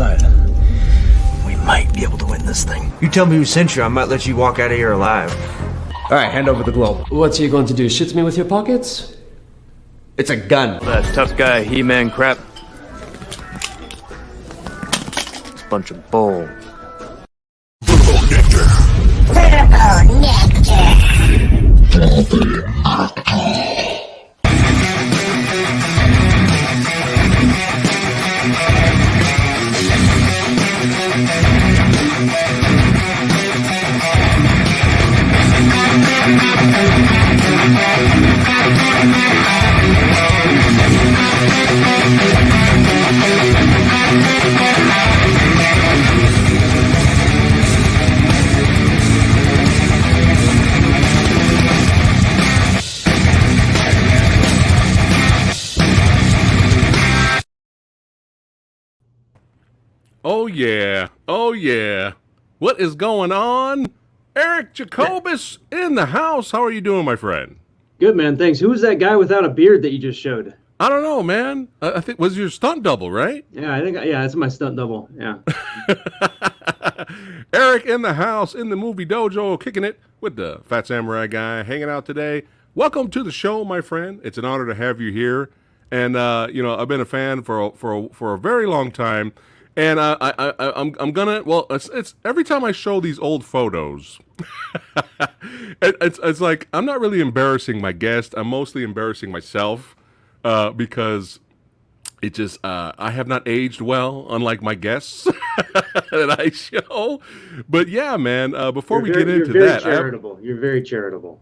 outside. We might be able to win this thing. You tell me who sent you, I might let you walk out of here alive. All right, hand over the globe. What's he going to do? Shoot me with your pockets? It's a gun. That tough guy He-Man crap. It's a bunch of bull. Oh yeah, oh yeah. What is going on? Eric Jacobus in the house. How are you doing, my friend? Good, man, thanks. Who was that guy without a beard that you just showed? I don't know, man. I think was your stunt double, right? Yeah, I think, yeah, that's my stunt double, yeah. Eric in the house, in the movie dojo, kicking it with the Fat Samurai Guy, hanging out today. Welcome to the show, my friend. It's an honor to have you here. And, you know, I've been a fan for a very long time. And I'm gonna, well, it's every time I show these old photos, it's like I'm not really embarrassing my guest. I'm mostly embarrassing myself because it just I have not aged well, unlike my guests that I show. But yeah, man, before we get into that, you're very charitable.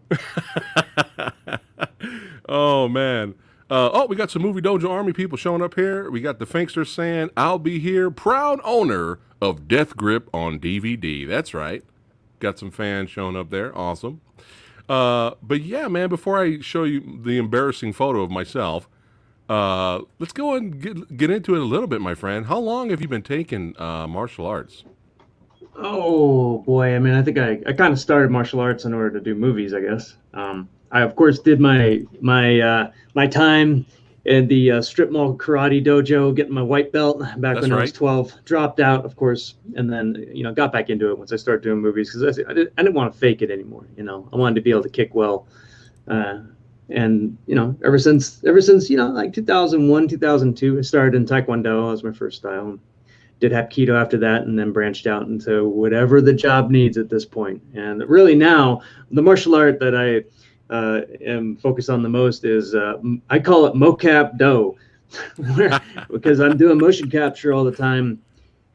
Oh man. Oh, we got some Movie Dojo Army people showing up here. We got the Finkster saying, I'll be here, proud owner of Death Grip on DVD. That's right. Got some fans showing up there. Awesome. But yeah, man, before I show you the embarrassing photo of myself, let's go and get into it a little bit, my friend. How long have you been taking martial arts? Oh, boy. I mean, I think I kind of started martial arts in order to do movies, I guess. I, of course, did my time in the strip mall karate dojo, getting my white belt back when I was 12. Dropped out, of course, and then, you know, got back into it once I started doing movies because I didn't want to fake it anymore. You know, I wanted to be able to kick well. And, you know, ever since, you know, like 2001, 2002, I started in Taekwondo. That was my first style. Did Hapkido after that, and then branched out into whatever the job needs at this point. And really now, the martial art that I am focused on the most is, I call it mocap do, because I'm doing motion capture all the time.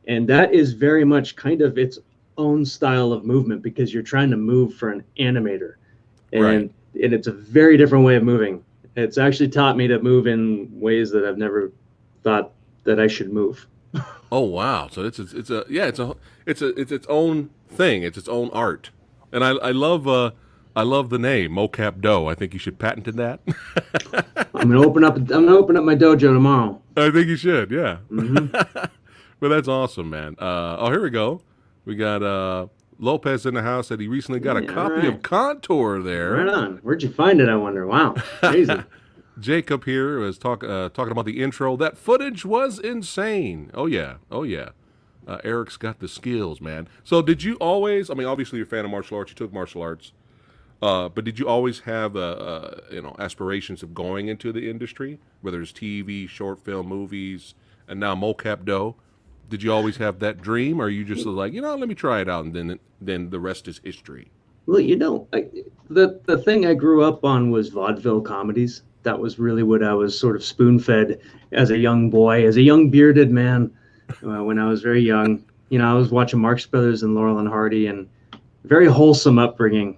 And that is very much kind of its own style of movement because you're trying to move for an animator. And it's a very different way of moving. It's actually taught me to move in ways that I've never thought that I should move. Oh wow! So it's its own thing. It's its own art, and I love the name mocap do. I think you should patent that. I'm gonna open up my dojo tomorrow. I think you should. Yeah. Mm-hmm. But that's awesome, man. Oh, here we go. We got Lopez in the house that he recently got a copy of Contour there. Right on. Where'd you find it? I wonder. Wow, crazy. Jacob here was talking about the intro. That footage was insane. Oh yeah. Eric's got the skills, man. So did you always? I mean, obviously you're a fan of martial arts. You took martial arts, but did you always have aspirations of going into the industry, whether it's TV, short film, movies, and now mocap do? Did you always have that dream, or are you just like, let me try it out, and then the rest is history? Well, the thing I grew up on was vaudeville comedies. That was really what I was sort of spoon-fed as a young boy, as a young bearded man when I was very young. You know, I was watching Marx Brothers and Laurel and Hardy, and very wholesome upbringing.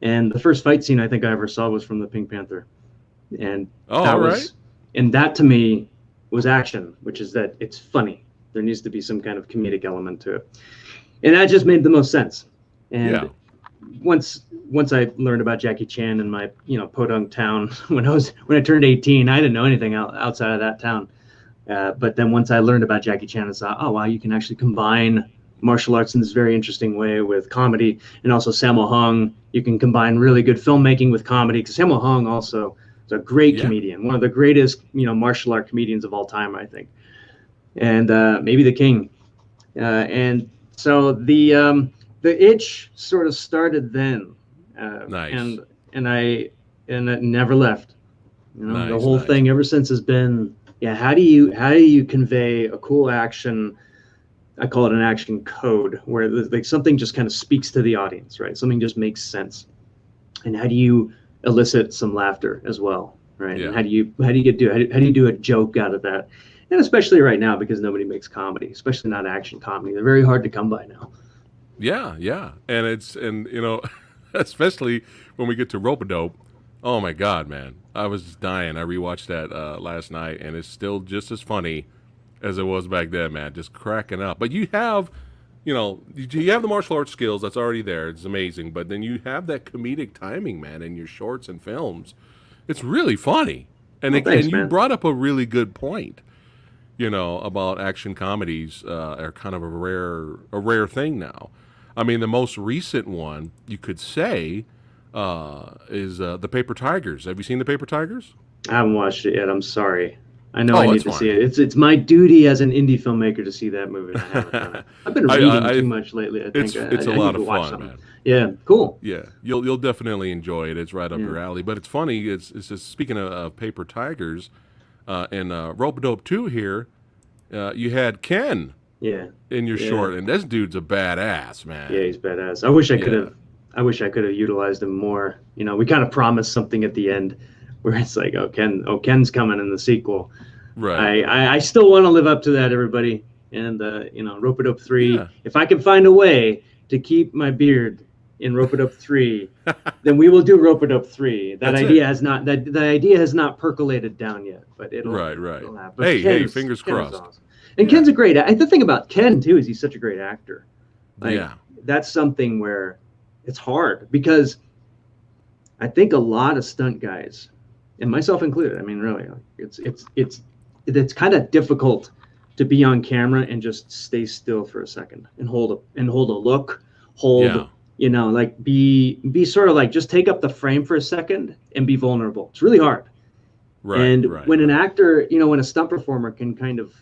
And the first fight scene I think I ever saw was from the Pink Panther. And that to me was action, which is that it's funny. There needs to be some kind of comedic element to it. And that just made the most sense. And once I learned about Jackie Chan in my, podunk town when I turned 18, I didn't know anything outside of that town. But then once I learned about Jackie Chan, I saw, oh wow, you can actually combine martial arts in this very interesting way with comedy, and also Sammo Hung. You can combine really good filmmaking with comedy, because Sammo Hung also is a great comedian, one of the greatest martial art comedians of all time, I think. and maybe the King. And so the itch sort of started then, Nice. and it never left. You know, the Nice, whole nice. thing ever since has been, yeah, how do you convey a cool action? I call it an action code, where like something just kind of speaks to the audience, right? Something just makes sense. And how do you elicit some laughter as well, right? Yeah. And how do you do a joke out of that? And especially right now, because nobody makes comedy, especially not action comedy. They're very hard to come by now. Yeah, yeah. And you know, especially when we get to Rope-a-Dope. Oh my God, man. I was just dying. I rewatched that last night, and it's still just as funny as it was back then, man. Just cracking up. But you have, you know, you have the martial arts skills. That's already there. It's amazing. But then you have that comedic timing, man, in your shorts and films. It's really funny. And, Well, thanks, and you man. brought up a really good point, you know, about action comedies are kind of a rare thing now. I mean, the most recent one you could say is the Paper Tigers. Have you seen the Paper Tigers? I haven't watched it yet. I'm sorry. I know Oh, I need that's to fine. see it. It's my duty as an indie filmmaker to see that movie. And I haven't done it. I've been reading too much lately. I think It's a I lot need to of watch fun, something. man. Yeah, cool. Yeah, you'll definitely enjoy it. It's right up your alley. But it's funny. It's just speaking of Paper Tigers, and Rope-a-Dope 2 here, you had Ken Yeah, in your Yeah. short, and this dude's a badass, man. yeah, he's badass. I wish I could Yeah. have. I wish I could have utilized him more. You know, we kind of promised something at the end, where it's like, Ken's coming in the sequel. Right. I still want to live up to that, everybody. And you know, Rope-a-Dope 3. Yeah. If I can find a way to keep my beard in Rope-a-Dope 3, then we will do Rope-a-Dope 3. That That's idea it. has not that the idea has not percolated down yet, but it'll Right. it'll happen. But Hey, fingers Ken is crossed. awesome. And Yeah. Ken's a great. The thing about Ken too is he's such a great actor. Like, Yeah. that's something where it's hard, because I think a lot of stunt guys, and myself included, I mean, really, it's kind of difficult to be on camera and just stay still for a second and hold a look, Yeah. you know, like be sort of like, just take up the frame for a second and be vulnerable. It's really hard. Right. And right. when an actor, you know, when a stunt performer can kind of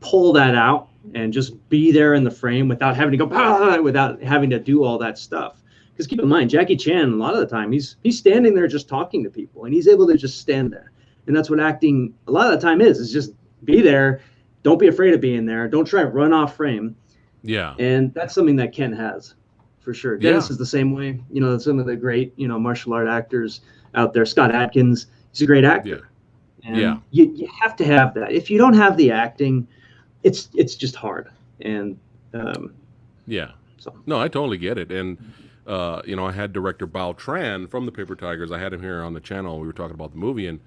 pull that out and just be there in the frame without having to go, without having to do all that stuff. Because keep in mind, Jackie Chan, a lot of the time, he's standing there just talking to people, and he's able to just stand there. And that's what acting a lot of the time is just be there. Don't be afraid of being there. Don't try to run off frame. Yeah. And that's something that Ken has, for sure. Dennis Yeah. is the same way. You know, some of the great, you know, martial art actors out there. Scott Adkins, he's a great actor. And Yeah. you have to have that. If you don't have the acting, it's just hard. And Yeah. so No, I totally get it. And, you know, I had director Bao Tran from the Paper Tigers. I had him here on the channel. We were talking about the movie, and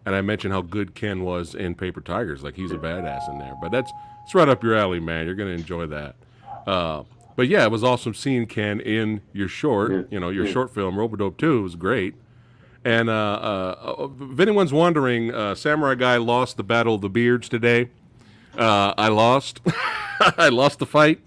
I mentioned how good Ken was in Paper Tigers. Like, he's a badass in there. But it's right up your alley, man. You're going to enjoy that. But yeah, it was awesome seeing Ken in your short, you know, your short film, Rope-a-Dope 2. was great. And if anyone's wondering, Samurai Guy lost the Battle of the Beards today. I lost. I lost the fight.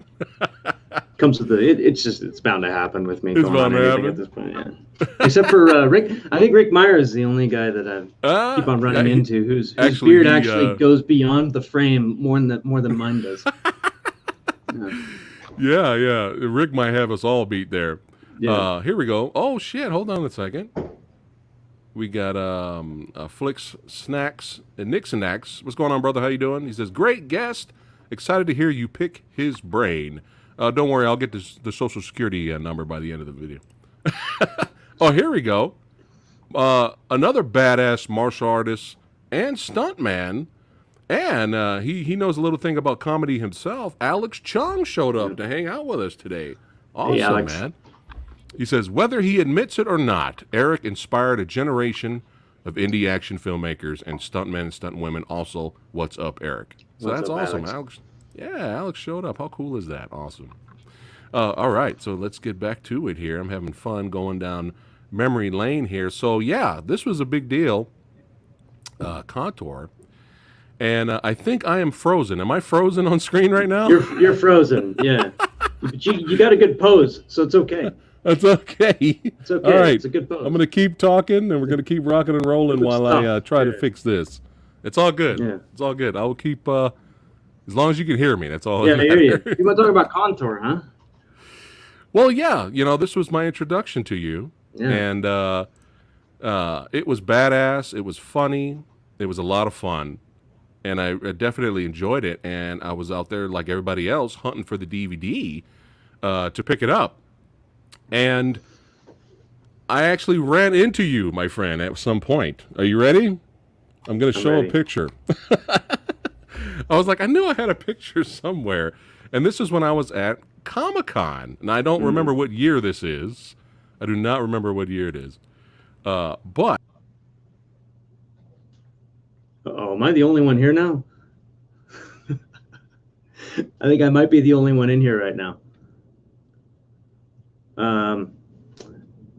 comes with it's bound to happen with me. It's going bound on to anything happen. at this point, yeah. Except for Rick. I think Rick Meyer is the only guy that I keep on running into whose beard actually goes beyond the frame more than mine does. Yeah. Rick might have us all beat there. Yeah. Here we go. Oh shit! Hold on a second. We got Flicks Snacks and Nixon Snacks. What's going on, brother? How you doing? He says, "Great guest. Excited to hear you pick his brain." Don't worry, I'll get the social security number by the end of the video. Oh, here we go. Another badass martial artist and stuntman, and he knows a little thing about comedy himself. Alex Chung showed up to hang out with us today. Awesome, Alex. man. He says, whether he admits it or not, Eric inspired a generation of indie action filmmakers and stuntmen and stuntwomen. Also, what's up, Eric? So What's that's up, awesome, Alex. Yeah, Alex showed up. How cool is that? Awesome. All right, so let's get back to it here. I'm having fun going down memory lane here. So yeah, this was a big deal. Contour. And I think I am frozen. Am I frozen on screen right now? You're frozen. Yeah. But you got a good pose, so it's okay. That's okay. It's okay. All right. It's a good pose. I'm going to keep talking, and we're going to keep rocking and rolling while I try to fix this. It's all good. Yeah. It's all good. As long as you can hear me, that's all Yeah, that I hear you. matters. You want to talk about Contour, huh? Well, yeah, this was my introduction to you, Yeah. and it was badass. It was funny. It was a lot of fun, and I definitely enjoyed it. And I was out there like everybody else hunting for the DVD to pick it up, and I actually ran into you, my friend, at some point. Are you ready? I'm going to show ready. a picture. I was like, I knew I had a picture somewhere. And this is when I was at Comic-Con. And I don't remember what year this is. I do not remember what year it is. But. Uh-oh, am I the only one here now? I think I might be the only one in here right now.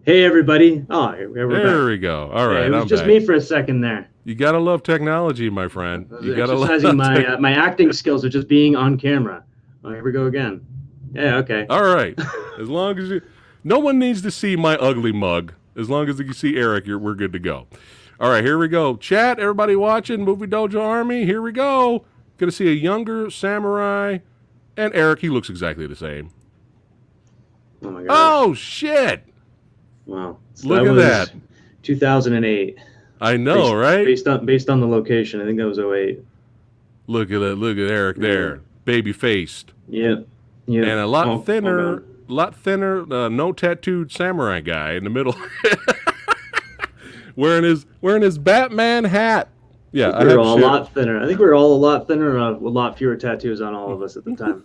Hey, everybody. Oh, we're There back. we go. All right, It was I'm just back. me for a second there. You gotta love technology, my friend. You gotta love Exercising my acting skills of just being on camera. Oh, here we go again. Yeah, okay. All right. As long as no one needs to see my ugly mug. As long as you can see Eric, we're good to go. All right, here we go. Chat, everybody watching Movie Dojo Army. Here we go. Gonna see a younger samurai, and Eric. He looks exactly the same. Oh my god. Oh shit! Wow. So Look at was that. 2008. I know, right? Based on the location. I think that was 08. Look at that. Look at Eric there, baby faced, Yep. Yeah. and a lot Oh, thinner. oh, Lot thinner, no tattooed samurai guy in the middle, wearing his Batman hat. Yeah, I think we were all a lot thinner. I think we were all a lot thinner, a lot fewer tattoos on all of us at the time.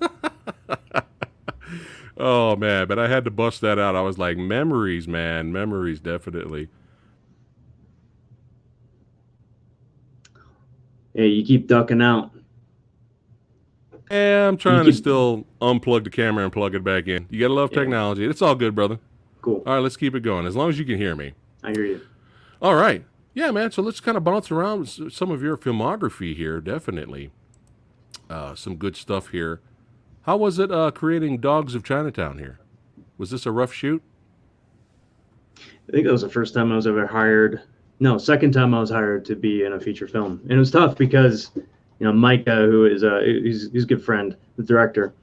Oh man, but I had to bust that out. I was like, memories, man, memories, definitely. Hey, you keep ducking out. Yeah, I'm trying to still unplug the camera and plug it back in. You gotta love technology. It's all good, brother. Cool. All right, let's keep it going. As long as you can hear me. I hear you. All right. Yeah, man. So let's kind of bounce around some of your filmography here. Definitely. Some good stuff here. How was it creating Dogs of Chinatown here? Was this a rough shoot? I think that was the first time I was ever hired. No, second time I was hired to be in a feature film. And it was tough because, Micah, who is he's a good friend, the director,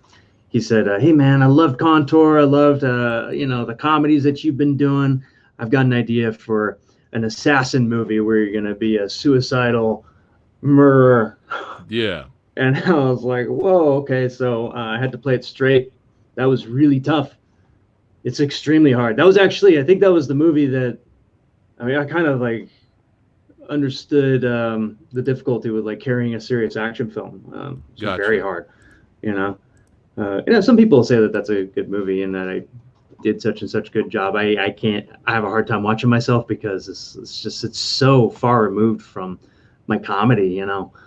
he said, hey, man, I loved Contour. I loved, the comedies that you've been doing. I've got an idea for an assassin movie where you're going to be a suicidal murderer. Yeah. And I was like, whoa, okay. So I had to play it straight. That was really tough. It's extremely hard. That was actually, I think that was the movie that, I kind of like understood the difficulty with like carrying a serious action film. It's Gotcha. Very hard, some people say that that's a good movie and that I did such and such good job. I have a hard time watching myself because it's so far removed from my comedy,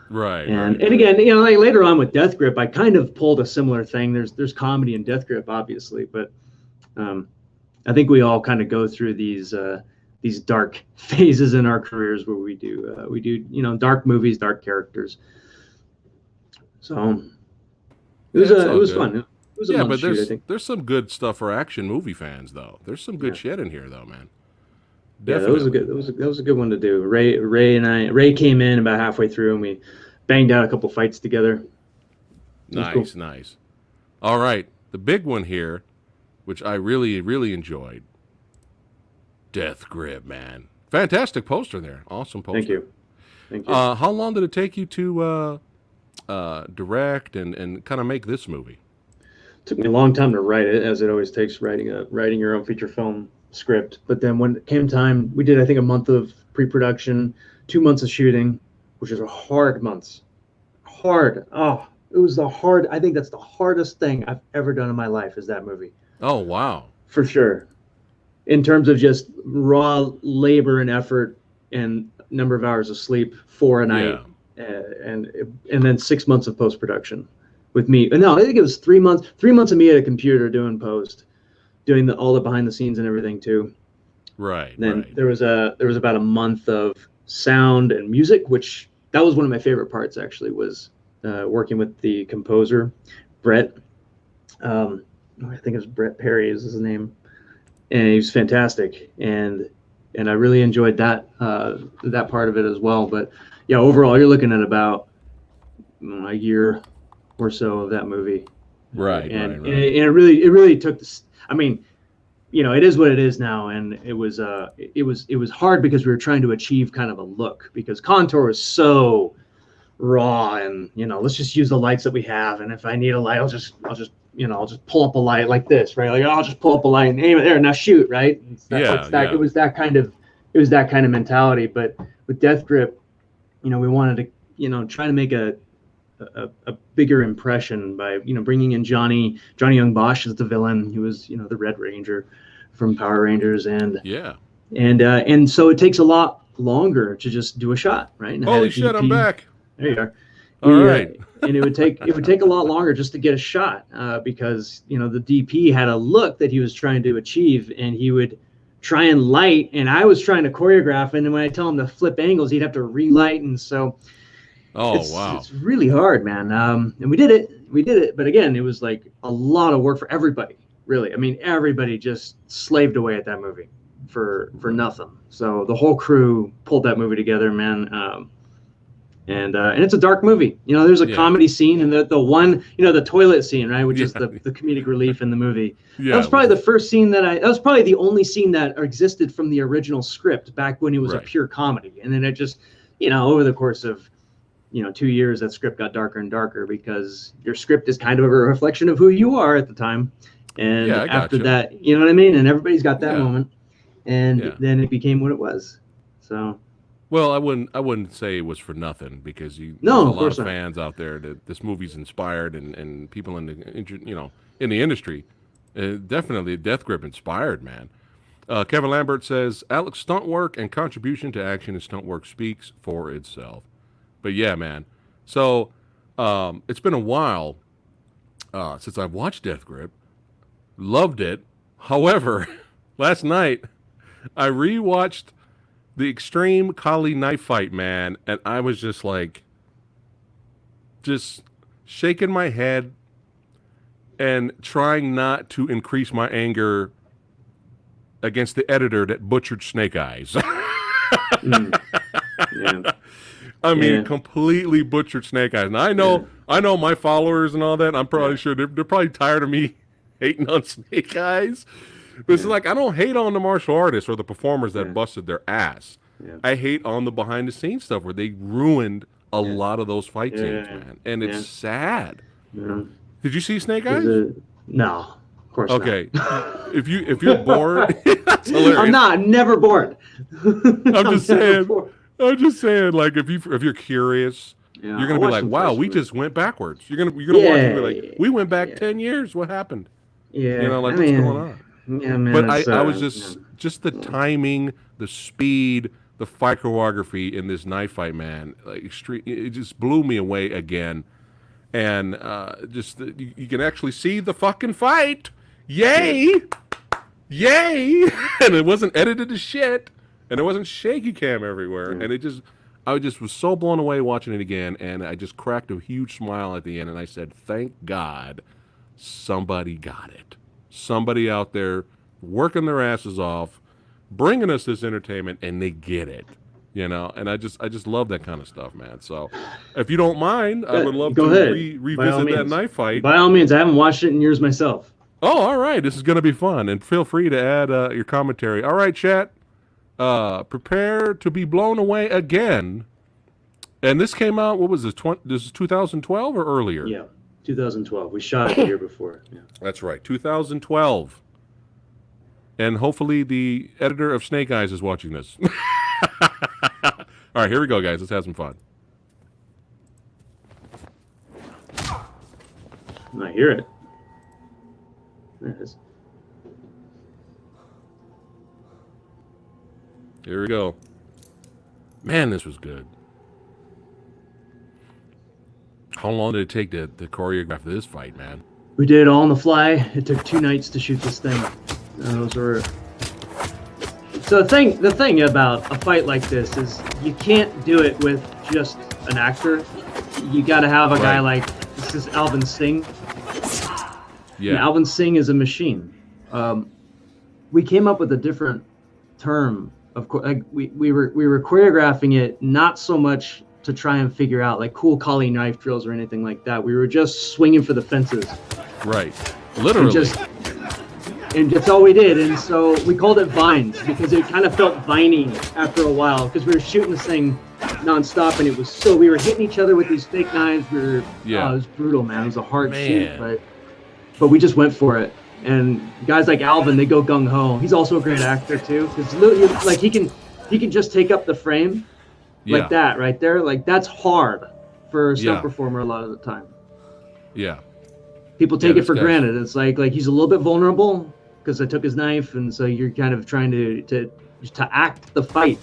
Right. And again, like later on with Death Grip, I kind of pulled a similar thing. There's comedy in Death Grip, obviously, but I think we all kind of go through these dark phases in our careers where we do dark movies, dark characters. So it was fun. It was a month shoot, I think. There's some good stuff for action movie fans though. There's some good shit in here though, man. Definitely. Yeah, that was a good one to do. Ray came in about halfway through and we banged out a couple fights together. Nice, cool. Nice. All right, the big one here, which I really, really enjoyed. Death Grip, man. Fantastic poster there. Awesome poster. Thank you. How long did it take you to direct and kind of make this movie? It took me a long time to write it, as it always takes writing your own feature film script. But then when it came time, we did, I think, a month of pre-production, 2 months of shooting, which is a hard months. Hard. Oh, it was I think that's the hardest thing I've ever done in my life is that movie. Oh, wow. For sure. In terms of just raw labor and effort and number of hours of sleep for a night, and then 6 months of post-production with me. No, I think it was 3 months. 3 months of me at a computer doing post, doing all the behind the scenes and everything too. Right. And then right. there was about a month of sound and music, which that was one of my favorite parts actually, was working with the composer, Brett. I think it was Brett Perry is his name. And he was fantastic, and I really enjoyed that part of it as well. But yeah, overall, you're looking at about a year or so of that movie. Right, and right. it really took this. I mean, it is what it is now, and it was hard because we were trying to achieve kind of a look, because Contour is so raw, and let's just use the lights that we have, and if I need a light, I'll just pull up a light like this, right? Like, I'll just pull up a light and aim it there, now shoot, right? It was that kind of mentality. But with Death Grip, we wanted to try to make a bigger impression by bringing in Johnny Young Bosch as the villain. He was the Red Ranger from Power Rangers, and so it takes a lot longer to just do a shot, right? And Holy shit, I'm back. There you are. All right. And it would take a lot longer just to get a shot, because the DP had a look that he was trying to achieve, and he would try and light, and I was trying to choreograph, and then when I tell him to flip angles, he'd have to relight, and so it's really hard, man. And we did it, but again, it was like a lot of work for everybody, really. I mean, everybody just slaved away at that movie for nothing. So the whole crew pulled that movie together, man. And it's a dark movie. There's a comedy scene, and the one, the toilet scene, right, which is the comedic relief in the movie. That was probably the first scene that was probably the only scene that existed from the original script back when it was a pure comedy. And then it just, over the course of, 2 years, that script got darker and darker, because your script is kind of a reflection of who you are at the time. And after that, you know what I mean? And everybody's got that moment. And then it became what it was. So. Well, I wouldn't say it was for nothing, because there's a lot of fans out there that this movie's inspired, and people in the industry. Definitely Death Grip inspired, man. Kevin Lambert says Alex' stunt work and contribution to action and stunt work speaks for itself. But yeah, man. So it's been a while since I've watched Death Grip. Loved it. However, last night I rewatched the Extreme Kali knife fight, man, and I was just like, shaking my head and trying not to increase my anger against the editor that butchered Snake Eyes. I mean, completely butchered Snake Eyes. And I know my followers and all that. I'm probably sure they're probably tired of me hating on Snake Eyes. But it's like, I don't hate on the martial artists or the performers that busted their ass. I hate on the behind-the-scenes stuff where they ruined a lot of those fight scenes, man. And it's sad. Did you see Snake Eyes? No, of course not. Okay. if you're bored, that's hilarious. I'm never bored. I'm just saying, like, if you're curious, you're gonna be like, wow, we just went backwards. You're gonna watch and be like, we went back 10 years. What happened? What's going on? Yeah, man. But I was just the timing, the speed, the fight choreography in this knife fight, man. Like, extreme, it just blew me away again. And you can actually see the fucking fight. Yay! Yay! And it wasn't edited to shit. And it wasn't shaky cam everywhere. And I just was so blown away watching it again. And I just cracked a huge smile at the end. And I said, thank God somebody got it. Somebody out there working their asses off, bringing us this entertainment, and they get it. And I just love that kind of stuff, man. So, if you don't mind, I would love to revisit that knife fight. By all means, I haven't watched it in years myself. Oh, all right. This is going to be fun, and feel free to add your commentary. All right, chat. Prepare to be blown away again. And this came out. What was this? This is 2012 or earlier? Yeah, 2012. We shot it the year before. Yeah. That's right, 2012. And hopefully the editor of Snake Eyes is watching this. All right, here we go, guys. Let's have some fun. I hear it. There it is. Here we go. Man, this was good. How long did it take to choreograph this fight, man? We did it all on the fly. It took 2 nights to shoot this thing. Those were... So the thing about a fight like this is you can't do it with just an actor. You got to have a guy like, this is Alvin Singh. Yeah. And Alvin Singh is a machine. We came up with a different term. Of course, like we were choreographing it not so much to try and figure out like cool Kali knife drills or anything like that. We were just swinging for the fences. Right. Literally. And that's all we did. And so we called it vines because it kind of felt viney after a while because we were shooting this thing nonstop, and we were hitting each other with these fake knives. It was brutal, man. It was a hard shoot, but we just went for it. And guys like Alvin, they go gung ho. He's also a great actor too, because like he can just take up the frame like that right there. Like that's hard for a stunt performer a lot of the time. Yeah. People take it for granted. It's like he's a little bit vulnerable because I took his knife, and so you're kind of trying to act the fight.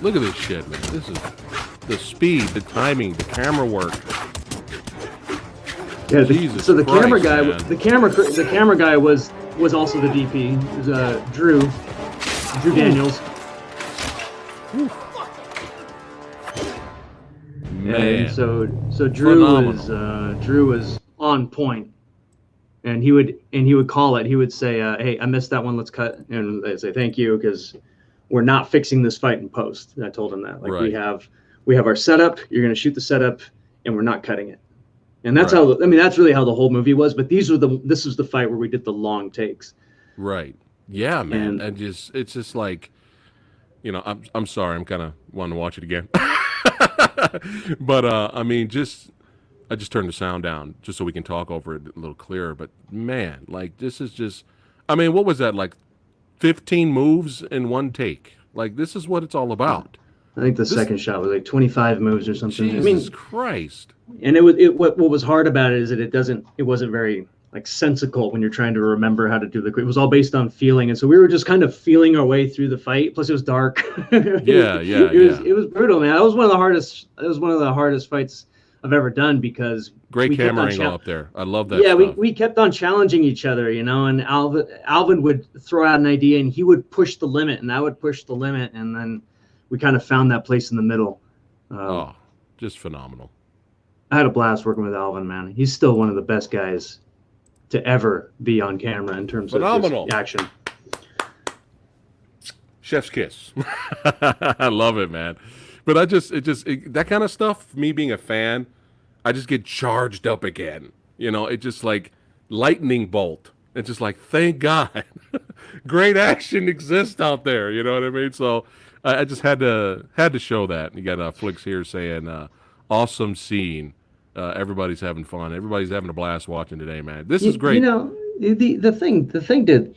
Look at this shit, man. This is the speed, the timing, the camera work. Yeah. Jesus so the Christ, camera guy, man. the camera guy was also the DP. It was Drew Daniels. Man. And so Drew was on point, and he would call it. He would say, "Hey, I missed that one. Let's cut." And I'd say, "Thank you," because we're not fixing this fight in post. And I told him that. Like we have our setup. You're going to shoot the setup, and we're not cutting it. And that's how. I mean, that's really how the whole movie was. But this was the fight where we did the long takes. Right. Yeah, man. And it's just like, I'm sorry. I'm kind of wanting to watch it again. But I mean, I just turned the sound down just so we can talk over it a little clearer. But man, like this is just, I mean, what was that, like 15 moves in one take? Like this is what it's all about. I think the second shot was like 25 moves or something. Jesus Christ! And what was hard about it is that it wasn't very like sensical when you're trying to remember how to do it was all based on feeling, and so we were just kind of feeling our way through the fight. Plus it was dark. It was brutal, man. That was one of the hardest fights I've ever done because great camera angle up there. I love that. Yeah, stuff. we kept on challenging each other, and Alvin would throw out an idea and he would push the limit and I would push the limit, and then we kind of found that place in the middle. Just phenomenal. I had a blast working with Alvin, man. He's still one of the best guys to ever be on camera in terms of action. Chef's kiss. I love it, man. But that kind of stuff, me being a fan, I just get charged up again. It just like lightning bolt. It's just like, thank God, great action exists out there. You know what I mean? So I just had to show that. You got Flicks here saying, awesome scene. Everybody's having fun. Everybody's having a blast watching today, man. This is great. The thing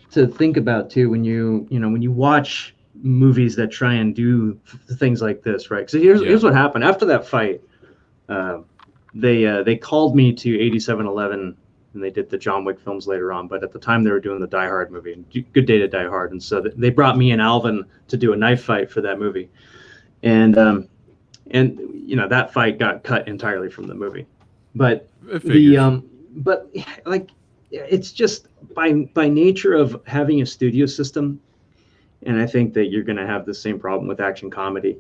to think about too when you watch movies that try and do things like this, right? So here's what happened after that fight. They called me to 8711, and they did the John Wick films later on. But at the time, they were doing the Die Hard movie, Good Day to Die Hard, and so they brought me and Alvin to do a knife fight for that movie, and that fight got cut entirely from the movie. But it's just by nature of having a studio system, and I think that you're going to have the same problem with action comedy,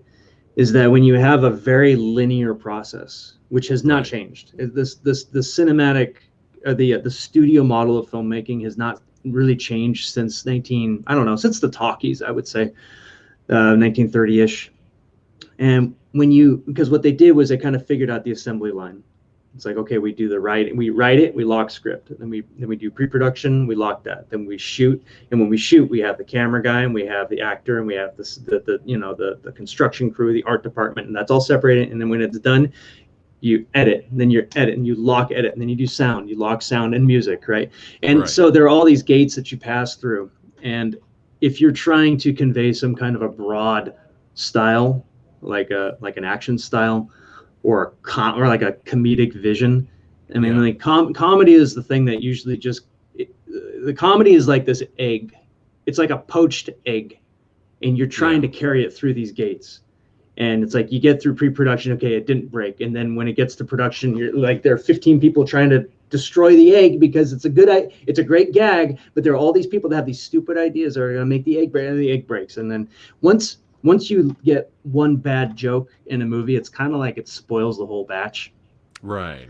is that when you have a very linear process, which has not changed, the cinematic, the studio model of filmmaking has not really changed since since the talkies, I would say, 1930-ish. And because what they did was they kind of figured out the assembly line. It's like, okay, we do we write it, we lock script, and then we do pre-production, we lock that, then we shoot, and when we shoot, we have the camera guy, and we have the actor, and we have the construction crew, the art department, and that's all separated. And then when it's done, you edit, and then you edit, and you lock edit, and then you do sound, you lock sound and music, right? And so there are all these gates that you pass through, and if you're trying to convey some kind of a broad style, like an action style, or like a comedic vision. I mean, like comedy is the thing that usually the comedy is like this egg. It's like a poached egg, and you're trying to carry it through these gates. And it's like you get through pre-production, okay, it didn't break, and then when it gets to production, you're like there are 15 people trying to destroy the egg because it's a great gag, but there are all these people that have these stupid ideas that are going to make the egg break, and the egg breaks. And then once you get one bad joke in a movie, it's kind of like it spoils the whole batch. Right.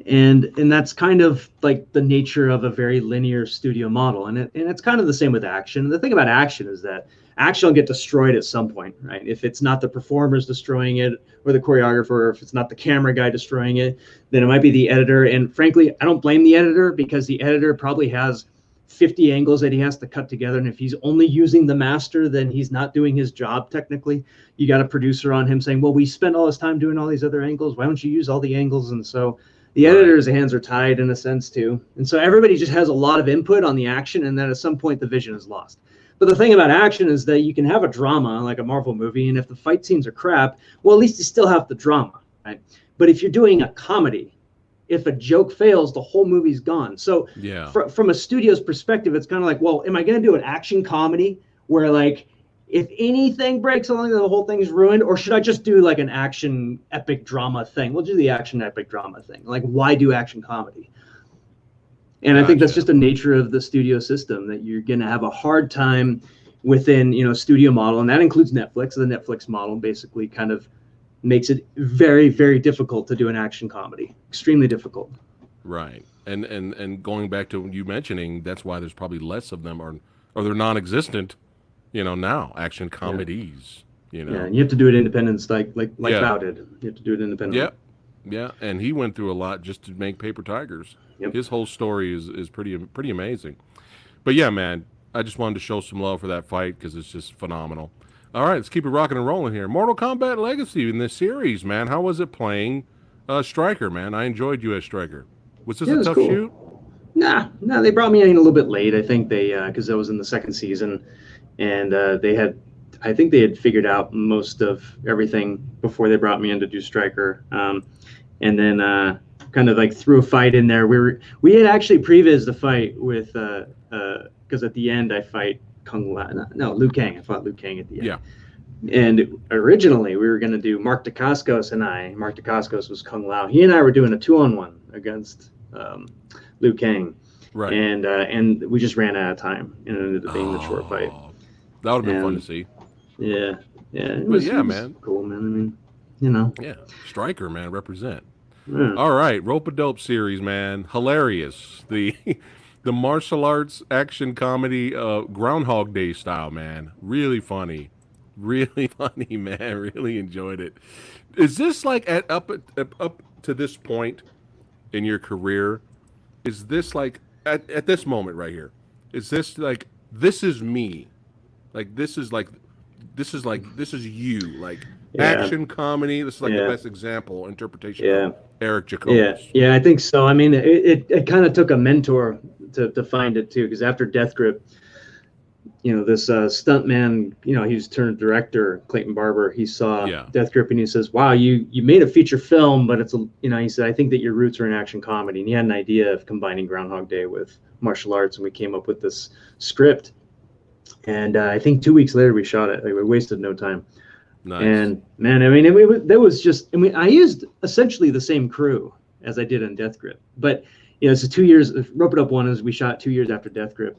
And that's kind of like the nature of a very linear studio model, and it's kind of the same with action. The thing about action is that action will get destroyed at some point, right? If it's not the performers destroying it or the choreographer, or if it's not the camera guy destroying it, then it might be the editor. And frankly, I don't blame the editor, because the editor probably has 50 angles that he has to cut together, and if he's only using the master, then he's not doing his job technically. You got a producer on him saying, well, we spent all this time doing all these other angles, why don't you use all the angles? And so the editor's hands are tied in a sense too, and so everybody just has a lot of input on the action, and then at some point the vision is lost. But the thing about action is that you can have a drama like a Marvel movie, and if the fight scenes are crap, well, at least you still have the drama, right? But if you're doing a comedy, if a joke fails, the whole movie's gone. So from a studio's perspective, it's kind of like, well, am I going to do an action comedy where, like, if anything breaks along, the whole thing's ruined? Or should I just do like an action epic drama thing? We'll do the action epic drama thing. Like, why do action comedy? And I think that's just the nature of the studio system, that you're going to have a hard time within, studio model. And that includes Netflix. The Netflix model basically kind of makes it very, very difficult to do an action comedy. Extremely difficult. Right. And going back to you mentioning, that's why there's probably less of them, or they're non-existent, now, action comedies, Yeah, and you have to do it independent, like Bao did. You have to do it independently. Yeah, and he went through a lot just to make Paper Tigers. Yep. His whole story is pretty amazing. But yeah, man, I just wanted to show some love for that fight because it's just phenomenal. All right, let's keep it rocking and rolling here. Mortal Kombat Legacy in this series, man. How was it playing Stryker, man? I enjoyed you as Stryker. Was this a tough shoot? Nah, they brought me in a little bit late. I think they, because I was in the second season, and I think they had figured out most of everything before they brought me in to do Stryker. And then kind of like threw a fight in there. We had actually previs the fight with, because at the end I fight Liu Kang. I fought Liu Kang at the end. Yeah. And originally we were going to do Mark Dacascos and I. Mark Dacascos was Kung Lao. He and I were doing a 2-on-1 against Liu Kang. Right. And we just ran out of time, and it ended up being the short fight. That would have been fun to see. Yeah. It was man. Cool, man. I mean, Yeah. Stryker, man, represent. Yeah. All right, Rope-a-Dope series, man. Hilarious. The martial arts action comedy Groundhog Day style, man. Really funny. Really funny, man. Really enjoyed it. Is this like up to this point in your career? Is this like at this moment right here? Is this like, this is me? Like this is you, like action comedy. This is like the best example interpretation of Eric Jacobus. Yeah, I think so. I mean, it kind of took a mentor to find it too, because after Death Grip, this stuntman, he's turned director, Clayton Barber. He saw Death Grip and he says, "Wow, you made a feature film, but it's he said, I think that your roots are in action comedy." And he had an idea of combining Groundhog Day with martial arts, and we came up with this script. And I think 2 weeks later we shot it. Like, we wasted no time. Nice. And man, I mean, I used essentially the same crew as I did on Death Grip, but so 2 years. Rope It Up one is we shot 2 years after Death Grip,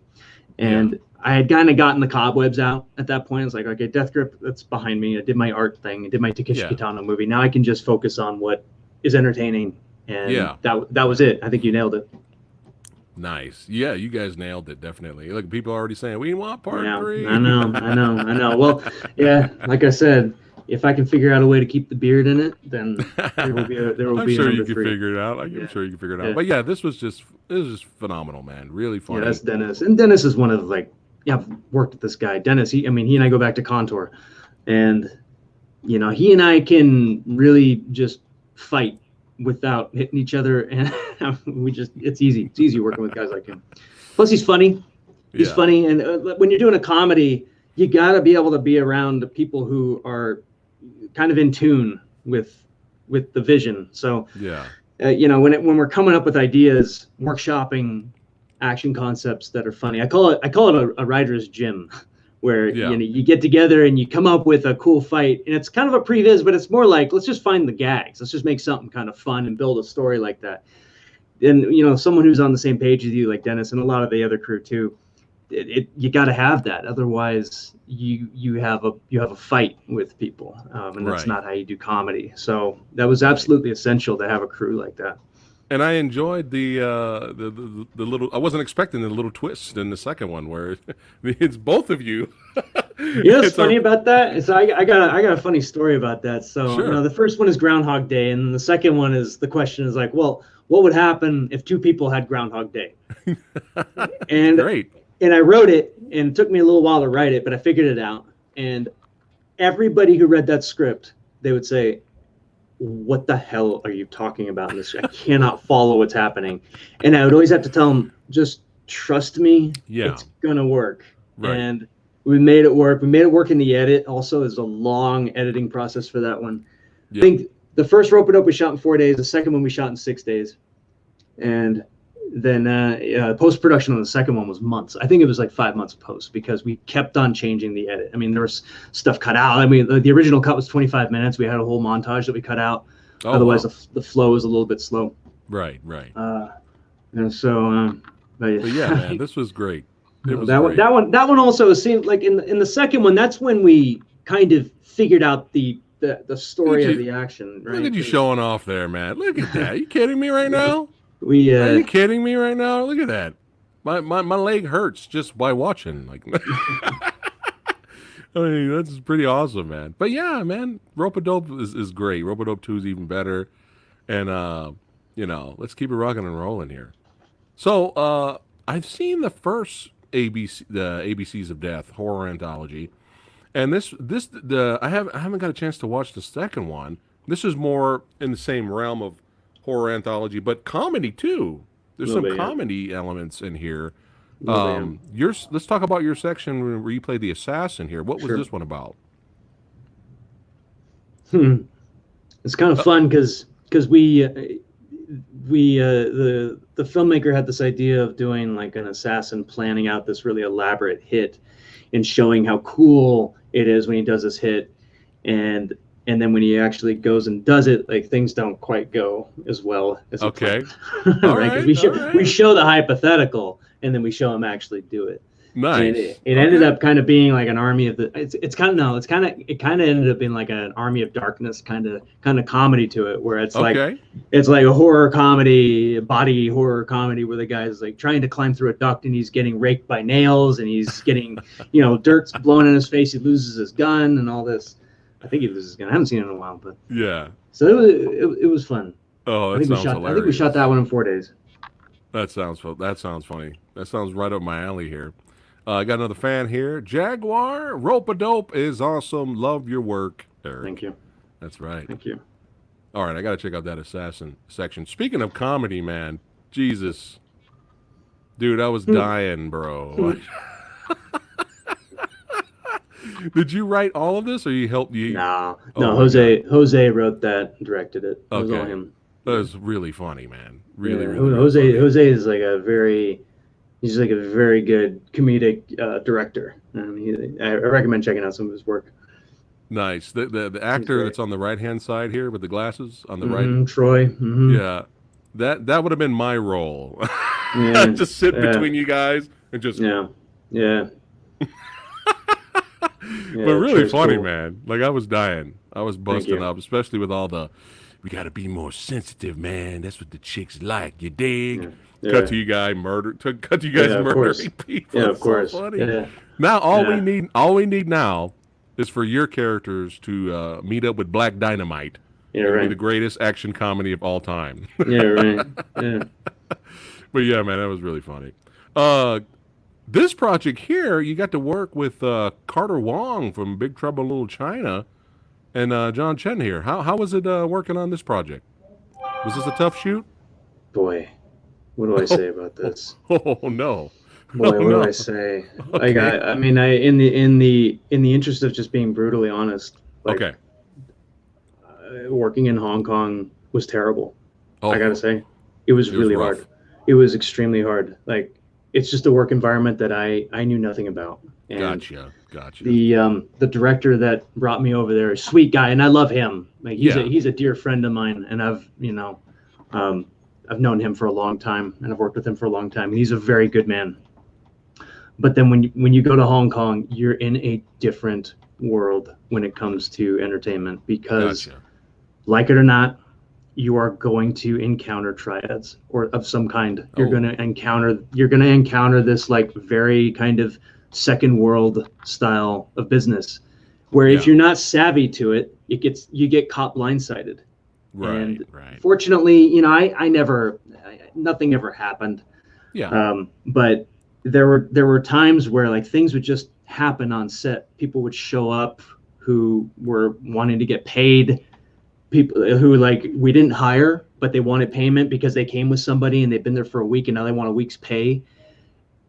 and I had kind of gotten the cobwebs out at that point. It's like, okay, Death Grip, that's behind me. I did my art thing. I did my Takeshi Kitano movie. Now I can just focus on what is entertaining. And that was it. I think you nailed it. Nice. Yeah, you guys nailed it, definitely. Look, people are already saying, we want part 3. I know. Well, like I said, if I can figure out a way to keep the beard in it, then there will be I'm sure you can 3. figure it out. I'm sure you can figure it out. But yeah, this was just phenomenal, man. Really funny. Yeah, that's Dennis. And Dennis is one of I've worked with this guy. Dennis, he and I go back to Contour. And, he and I can really just fight without hitting each other, and it's easy. It's easy working with guys like him. Plus, he's funny. He's funny, and when you're doing a comedy, you got to be able to be around people who are kind of in tune with the vision. So when we're coming up with ideas, workshopping action concepts that are funny, I call it a writer's gym, where you get together and you come up with a cool fight, and it's kind of a previs, but it's more like, let's just find the gags. Let's just make something kind of fun and build a story like that. And someone who's on the same page as you, like Dennis and a lot of the other crew too, you got to have that. Otherwise, you have a fight with people, and that's Right. not how you do comedy. So that was absolutely essential to have a crew like that. And I enjoyed the little. I wasn't expecting the little twist in the second one where it's both of you. You know what's It's funny about that? So I got a funny story about that. So Sure. the first one is Groundhog Day, and the second one is the question is like, well, what would happen if two people had Groundhog Day? And Great. and I wrote it, and it took me a little while to write it, but I figured it out. And everybody who read that script, they would say, what the hell are you talking about in this? I cannot follow what's happening. And I would always have to tell them, just trust me. Yeah. It's going to work. Right. And we made it work. We made it work in the edit. Also, there's a long editing process for that one. Yeah. I think the first Rope-a-Dope we shot in 4 days. The second one we shot in 6 days. And then post-production on the second one was months. I think it was like 5 months post because we kept on changing the edit. I mean, there was stuff cut out. I mean, the original cut was 25 minutes. We had a whole montage that we cut out. Oh, Otherwise, wow. the flow was a little bit slow. Right. And so, But yeah, man, this was great. It was that great. one also seemed like in the second one. That's when we kind of figured out the story of the action. Right? Look at you showing off there, man. Look at that. Are you kidding me right now? We Are you kidding me right now? Look at that. My leg hurts just by watching. Like, I mean, that's pretty awesome, man. But yeah, man, Rope-a-Dope is great. Rope-a-Dope 2 is even better. And let's keep it rocking and rolling here. So I've seen the first ABCs of Death horror anthology, and I haven't got a chance to watch the second one. This is more in the same realm of horror anthology, but comedy too. There's some comedy elements in here. Let's talk about your section where you play the assassin here. What was this one about? It's kind of fun because the filmmaker had this idea of doing like an assassin planning out this really elaborate hit and showing how cool it is when he does this hit, and then when he actually goes and does it, like things don't quite go as well as Okay. right? Because we show the hypothetical and then we show him actually do it. Nice. And it ended up kind of being like an army of it kind of ended up being like an army of darkness kind of comedy to it, where it's like a horror comedy, body horror comedy, where the guy's like trying to climb through a duct and he's getting raked by nails and he's getting dirt's blowing in his face. He loses his gun and all this. I think he loses his gun. I haven't seen it in a while, but yeah. So it was fun. Oh, that sounds hilarious. I think we shot that one in 4 days. That sounds funny. That sounds right up my alley here. I got another fan here. Jaguar, Rope-a-Dope is awesome. Love your work, Eric. Thank you. That's right. Thank you. All right, I got to check out that assassin section. Speaking of comedy, man, Jesus. Dude, I was dying, bro. Did you write all of this, or you helped you? No, Jose wrote that, and directed it. It was all him. That was really funny, man. Really. Jose is like he's like a very good comedic director. I recommend checking out some of his work. Nice. The actor that's on the right hand side here with the glasses on the right, Troy. Yeah, that would have been my role. Just sit between you guys and just yeah. But really funny, man. Like, I was dying. I was busting up, especially with all the, we got to be more sensitive, man. That's what the chicks like. You dig? Yeah. Cut to you guys murdering people. Yeah, of course. So funny. Yeah. Now all we need now is for your characters to meet up with Black Dynamite. Yeah, right. Be the greatest action comedy of all time. Yeah, right. Yeah. But yeah, man, that was really funny. This project here, you got to work with Carter Wong from Big Trouble in Little China and John Chen here. How was it working on this project? Was this a tough shoot? Boy, what do I say about this? Oh no! Boy, what do I say? Okay. Like I mean, in the interest of just being brutally honest, like, working in Hong Kong was terrible. Oh. I gotta say, it was really hard. It was extremely hard. Like, it's just a work environment that I knew nothing about. And gotcha. The director that brought me over there is a sweet guy, and I love him. Like, he's a dear friend of mine, and I've known him for a long time, and I've worked with him for a long time. And he's a very good man. But then when you go to Hong Kong, you're in a different world when it comes to entertainment because, Gotcha. like it or not, you are going to encounter triads or of some kind. You're Oh. going to encounter this like very kind of second world style of business, where if Yeah. you're not savvy to it, you get caught blindsided. Right. And Right. fortunately, nothing ever happened. Yeah. But there were times where like things would just happen on set. People would show up who were wanting to get paid. People who like we didn't hire, but they wanted payment because they came with somebody and they've been there for a week and now they want a week's pay.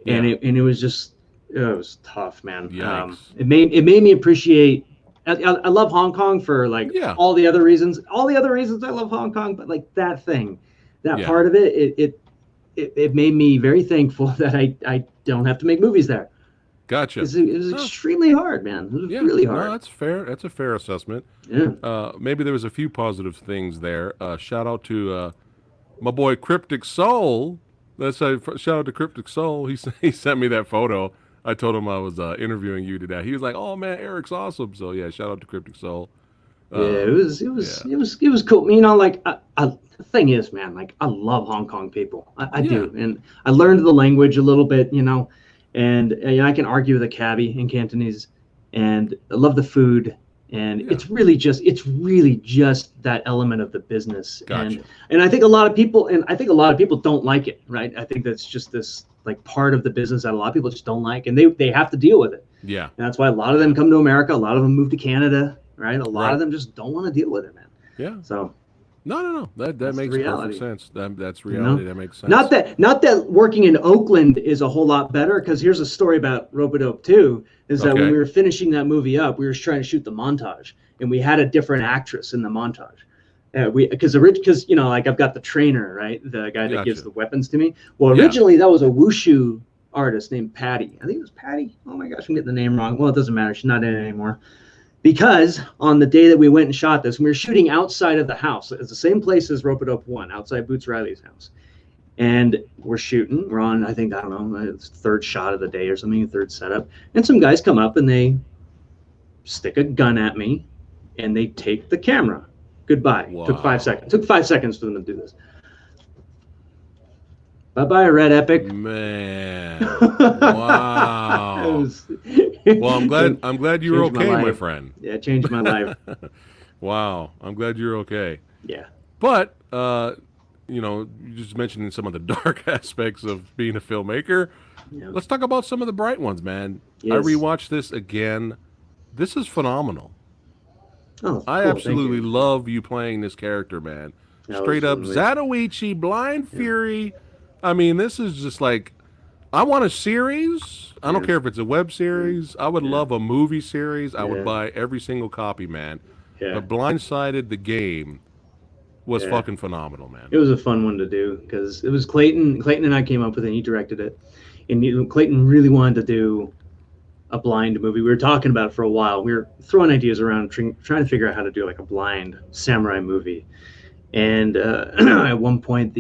And Yeah. it was just it was tough, man. Yikes. It made me appreciate. I love Hong Kong for like Yeah. all the other reasons. All the other reasons I love Hong Kong, but like that Yeah. part of it made me very thankful that I don't have to make movies there. Gotcha. It was extremely hard, man. It was really hard. No, that's fair. That's a fair assessment. Yeah. Maybe there was a few positive things there. Shout out to my boy Cryptic Soul. Shout out to Cryptic Soul. He sent me that photo. I told him I was interviewing you today. He was like, "Oh man, Eric's awesome." So yeah, shout out to Cryptic Soul. It was cool. You know, like the thing is, man, like I love Hong Kong people. I do, and I learned the language a little bit, you know, and I can argue with a cabbie in Cantonese, and I love the food, and it's really just that element of the business, Gotcha. and I think a lot of people don't like it, right? I think that's just this like part of the business that a lot of people just don't like, and they have to deal with it. Yeah. And that's why a lot of them come to America. A lot of them move to Canada. Right, a lot of them just don't want to deal with it, man. Yeah. So, no. That makes perfect sense. That's reality. That makes sense. Not that working in Oakland is a whole lot better. Because here's a story about Rope-a-Dope 2. Is that when we were finishing that movie up, we were trying to shoot the montage, and we had a different actress in the montage. Because you know, like I've got the trainer, right, the guy that gives the weapons to me. Well, originally that was a wushu artist named Patty. I think it was Patty. Oh my gosh, I'm getting the name wrong. Well, it doesn't matter. She's not in it anymore. Because on the day that we went and shot this, we were shooting outside of the house. It's the same place as Rope-a-Dope 1, outside Boots Riley's house. And we're shooting. We're on, I don't know, it's third shot of the day or something, third setup. And some guys come up and they stick a gun at me and they take the camera. Goodbye. Wow. Took 5 seconds. Took 5 seconds for them to do this. Bye-bye, Red Epic. Man. Wow. Well, I'm glad you're okay, my friend. Yeah, it changed my life. Wow. I'm glad you're okay. Yeah. But you know, you just mentioning some of the dark aspects of being a filmmaker. Yeah. Let's talk about some of the bright ones, man. Yes. I rewatched this again. This is phenomenal. Oh, I cool, absolutely love you playing this character, man. Yeah, Straight up absolutely. Zatoichi, Blind Fury. I mean, this is just like, I want a series. I don't care if it's a web series. I would love a movie series. I would buy every single copy, man. Yeah. But Blindsided, the game, was fucking phenomenal, man. It was a fun one to do because it was Clayton. Clayton and I came up with it, and he directed it. And Clayton really wanted to do a blind movie. We were talking about it for a while. We were throwing ideas around, trying to figure out how to do like a blind samurai movie. And at one point,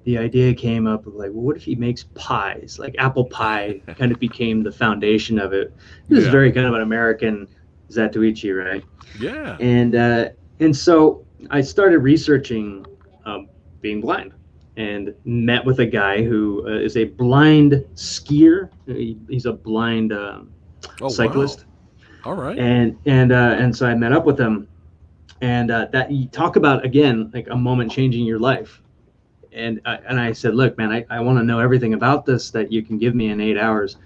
the idea came up of like, well, what if he makes pies? Like apple pie kind of became the foundation of it. It was very kind of an American Zatoichi, right? Yeah. And so I started researching being blind and met with a guy who is a blind skier. He's a blind cyclist. Wow. All right. And so I met up with him, and that you talk about again like a moment changing your life. And I said, look, man, I want to know everything about this that you can give me in 8 hours.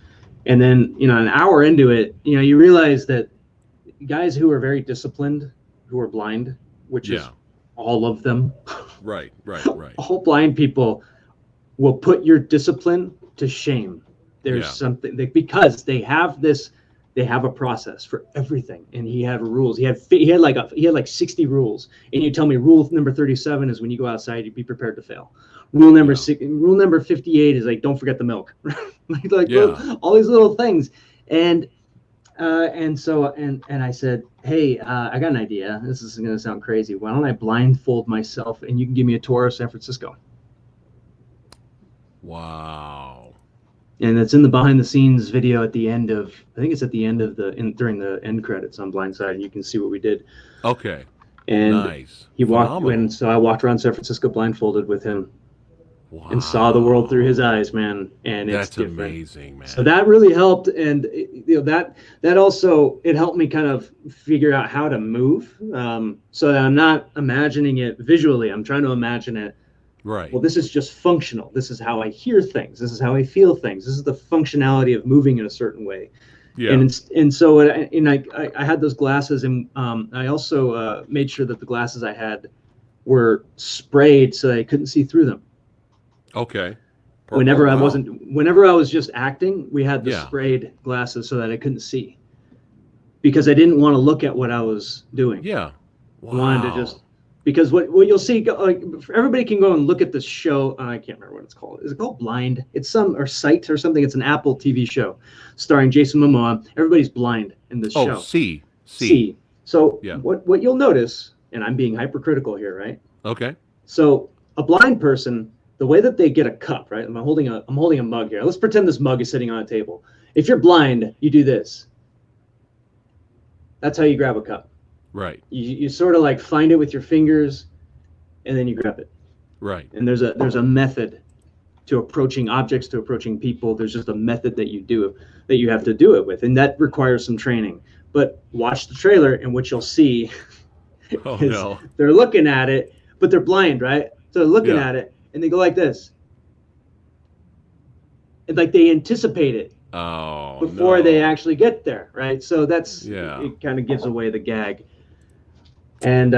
And then, you know, an hour into it, you know, you realize that guys who are very disciplined, who are blind, which is all of them. Right. All blind people will put your discipline to shame. There's something because they have a process for everything, and he had rules. He had like 60 rules, and you tell me rule number 37 is when you go outside, you be prepared to fail. Rule number 58 is like don't forget the milk. All these little things, and so I said, hey, I got an idea. This is going to sound crazy. Why don't I blindfold myself, and you can give me a tour of San Francisco? Wow. and it's in the behind the scenes video at the end of, I think it's at the end of during the end credits on Blindside, and you can see what we did. Okay. And nice. he walked Phenomenal. in, so I walked around San Francisco blindfolded with him. Wow. And saw the world through his eyes, man. And That's it's different. amazing, man. So that really helped, and that also, it helped me kind of figure out how to move, so that I'm not imagining it visually. I'm trying to imagine it. Right. Well, this is just functional. This is how I hear things. This is how I feel things. This is the functionality of moving in a certain way. Yeah. And so I had those glasses, and I also made sure that the glasses I had were sprayed so that I couldn't see through them. Okay. Whenever wow. whenever I was just acting, we had the sprayed glasses so that I couldn't see, because I didn't want to look at what I was doing. Yeah. Wow. I wanted to just, because what you'll see, like, everybody can go and look at this show. I can't remember what it's called. Is it called Blind? It's or Sight or something. It's an Apple TV show starring Jason Momoa. Everybody's blind in this show. See. So yeah. what you'll notice, and I'm being hypercritical here, right? Okay. So a blind person, the way that they get a cup, right? I'm holding a mug here. Let's pretend this mug is sitting on a table. If you're blind, you do this. That's how you grab a cup. Right. You sort of like find it with your fingers, and then you grab it. Right. And there's a method to approaching objects, to approaching people. There's just a method that you have to do it with, and that requires some training. But watch the trailer, and what you'll see is they're looking at it, but they're blind, right? So they're looking at it, and they go like this. And like they anticipate it before they actually get there, right? So it kind of gives away the gag. And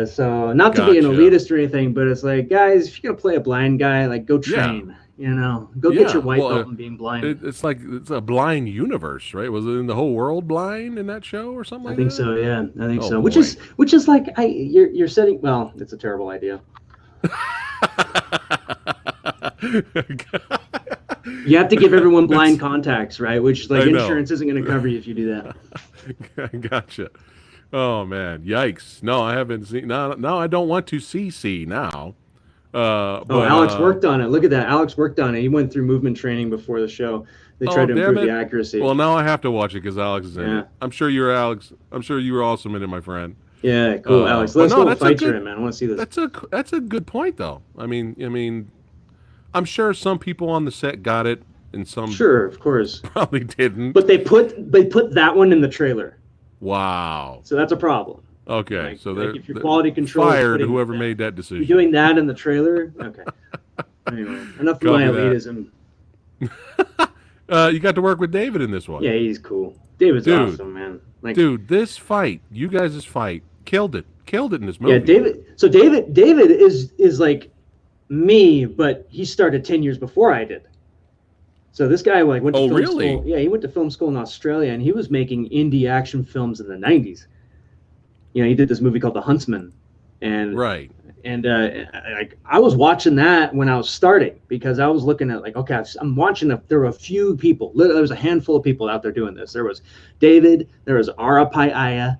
so not to be an elitist or anything, but it's like, guys, if you're going to play a blind guy, like, go train, go get your white belt in being blind. It's like, it's a blind universe, right? Was it in the whole world blind in that show or something like that? I think so, yeah. I think so. Boy. Which is like, you're setting, well, it's a terrible idea. You have to give everyone blind contacts, right? Which, like, insurance isn't going to cover you if you do that. Gotcha. Oh man, yikes! No, I haven't seen. No, I don't want to see now. But Alex worked on it. Look at that. Alex worked on it. He went through movement training before the show. They tried to improve the accuracy. Well, now I have to watch it because Alex is in it. I'm sure you're Alex. I'm sure you were awesome in it, my friend. Yeah, cool, Alex. Let's go fight you in, man. I want to see this. That's a good point, though. I mean, I'm sure some people on the set got it, and some of course probably didn't. But they put that one in the trailer. Wow. So that's a problem. Okay, so they're if your quality control fired whoever made that decision. You're doing that in the trailer? Okay. Anyway, enough of my elitism. You got to work with David in this one. Yeah, he's cool. David's awesome, man. Like, dude, this fight, you guys' fight, killed it in this movie. Yeah, David is like me, but he started 10 years before I did. So this guy went to film school. Yeah, he went to film school in Australia, and he was making indie action films in the 90s. He did this movie called The Huntsman, and I was watching that when I was starting, because I was looking at, like, okay, I'm watching. There were a few people. There was a handful of people out there doing this. There was David. There was Arapai,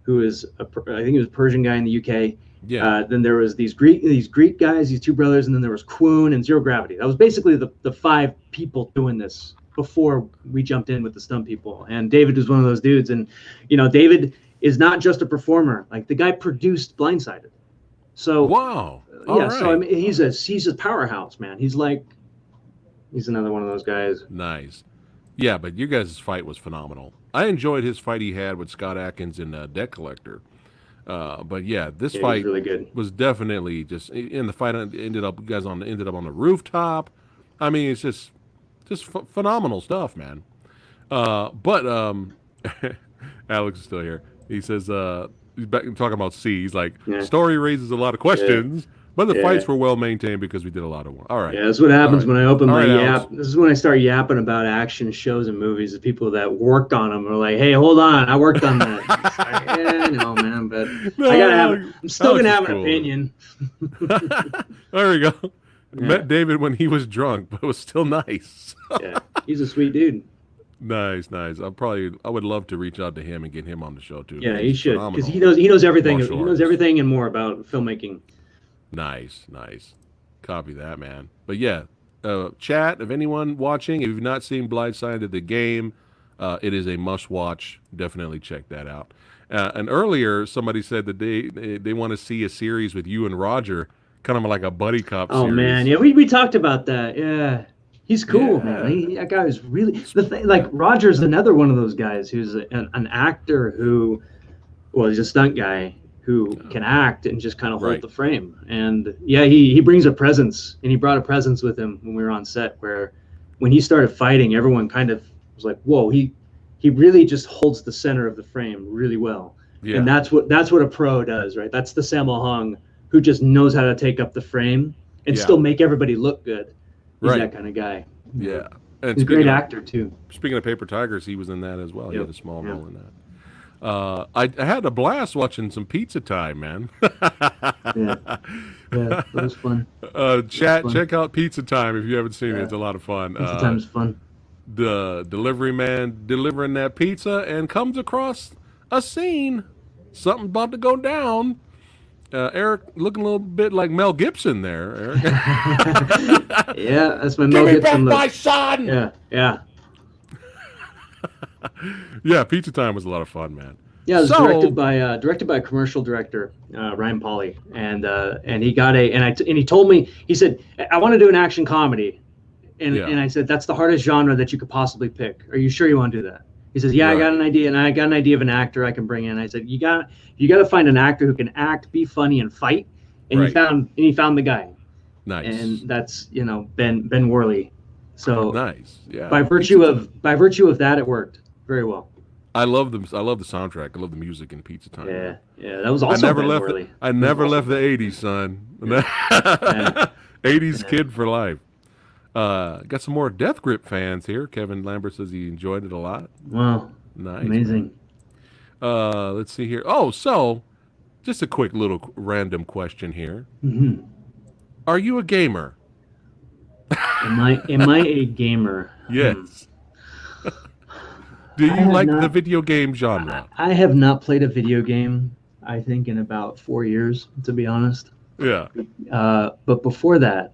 who is I think he was a Persian guy in the UK. Yeah. Then there was these Greek guys, these two brothers, and then there was Quoon and Zero Gravity. That was basically the 5 people doing this before we jumped in with the stunt people. And David was one of those dudes. And David is not just a performer. Like, the guy produced Blindsided. So wow. Right. So I mean, he's a powerhouse, man. He's another one of those guys. Nice. Yeah, but your guys' fight was phenomenal. I enjoyed his fight he had with Scott Adkins in Debt Collector. But yeah, this fight really good. Was definitely just in the fight. Ended up on the rooftop. I mean, it's just phenomenal stuff, man. But Alex is still here. He says he's back talking about C. He's like, story raises a lot of questions, but the fights were well maintained because we did a lot of work. All right. Yeah, that's what happens when I open my yap. This is when I start yapping about action shows and movies. The people that worked on them are like, "Hey, hold on, I worked on that." Like, yeah, no, man, but I'm still gonna have an opinion. There we go. Met David when he was drunk, but it was still nice. Yeah, he's a sweet dude. Nice. I would love to reach out to him and get him on the show too. Yeah, he should, because he knows everything. He knows everything and more about filmmaking. Nice. Copy that, man. But yeah, chat, if anyone watching, if you've not seen Blindsided the game, it is a must-watch. Definitely check that out. And earlier, somebody said that they want to see a series with you and Roger, kind of like a buddy cop series. Oh man, yeah, we talked about that. Yeah, he's cool, Yeah. man. That guy is really the thing. Like Roger's another one of those guys who's an actor who, well, he's a stunt guy who can act and just kind of hold Right. the frame. And yeah, he brings a presence, and he brought a presence with him when we were on set. Where when he started fighting, everyone kind of was like, "Whoa, he really just holds the center of the frame really well." Yeah. And that's what a pro does, right? That's the Sammo Hung who just knows how to take up the frame and Yeah. still make everybody look good. He's Right. that kind of guy. Yeah. And He's a great actor too. Speaking of Paper Tigers, he was in that as well. He Yep. had a small Yeah. role in that. I had a blast watching some Pizza Time, man. Yeah, that was fun. Chat, fun. check out Pizza Time if you haven't seen it. It's a lot of fun. Pizza time's fun. The delivery man delivering that pizza and comes across a scene. Something about to go down. Eric looking a little bit like Mel Gibson there, Eric. Yeah, that's my Mel Gibson look. son! Yeah. Yeah, Pizza Time was a lot of fun, man. Yeah, it was So- directed by a commercial director, Ryan Pauly, and he got and he told me, he said, I want to do an action comedy, and Yeah. and I said, that's the hardest genre that you could possibly pick. Are you sure you want to do that? He says, yeah, Right. I got an idea, and I got an idea of an actor I can bring in. I said, you got to find an actor who can act, be funny, and fight, and Right. he found the guy, Nice. and that's Ben Worley. So Nice. Yeah. by virtue of that, it worked very well. I love them. I love the soundtrack. I love the music in Pizza Time. Yeah, that was I also never Ben left. Worley. I never left the '80s, son. '80s kid for life. Got some more Death Grip fans here. Kevin Lambert says he enjoyed it a lot. Wow, Nice. amazing. Let's see here. Oh, so just a quick little random question here. Mm-hmm. Are you a gamer? Am I a gamer? Yes. Do I you have like not- the video game genre? I have not played a video game, I think, in about 4 years, to be honest. Yeah. But before that,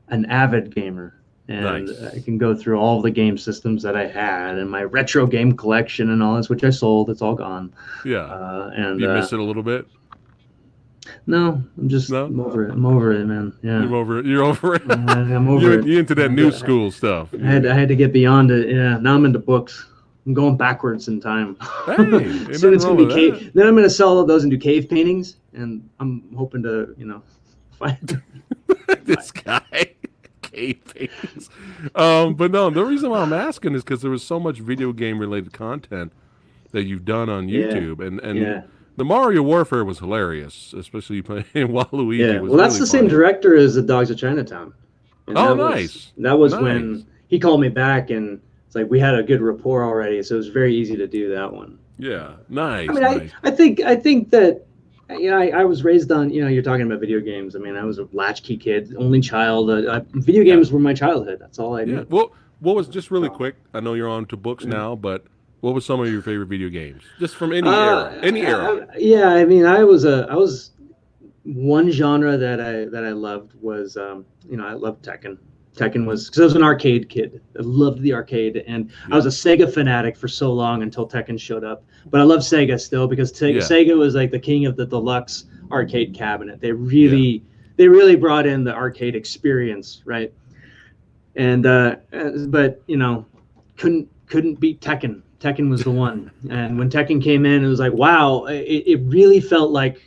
an avid gamer. And Nice. I can go through all the game systems that I had and my retro game collection and all this, which I sold. It's all gone. Yeah. And You miss it a little bit? no, No? I'm over it. I'm over it, man. Yeah. You're over it. You're over it. I'm over it. You into that new school stuff. I had to get beyond it. Yeah. Now I'm into books. I'm going backwards in time. Hey, ain't Soon it's nothing gonna be wrong with cave. Then I'm gonna sell all those and do cave paintings, and I'm hoping to, find. this guy. Cave paintings. But no, the reason why I'm asking is because there was so much video game related content that you've done on Yeah. YouTube, and Yeah. the Mario Warfare was hilarious, especially playing Waluigi. Yeah. Was Well, that's really the same funny. director as the Dogs of Chinatown. And Oh, that was- nice. That was Nice. when he called me back, and it's like we had a good rapport already, so it was very easy to do that one. Yeah, nice. I mean, nice. I think that I was raised on, you're talking about video games. I mean, I was a latchkey kid, only child. Video games were my childhood. That's all I did. Yeah. Well, what was just really quick? I know you're on to books now, but what was some of your favorite video games, just from any era? Any era? Yeah, I mean, I was one genre that I loved was I loved Tekken. Tekken was because I was an arcade kid. I loved the arcade, and I was a Sega fanatic for so long until Tekken showed up. But I love Sega still because Sega was like the king of the deluxe arcade cabinet. They really brought in the arcade experience, right? And but couldn't beat Tekken. Tekken was the one. And when Tekken came in, it was like, wow, it really felt like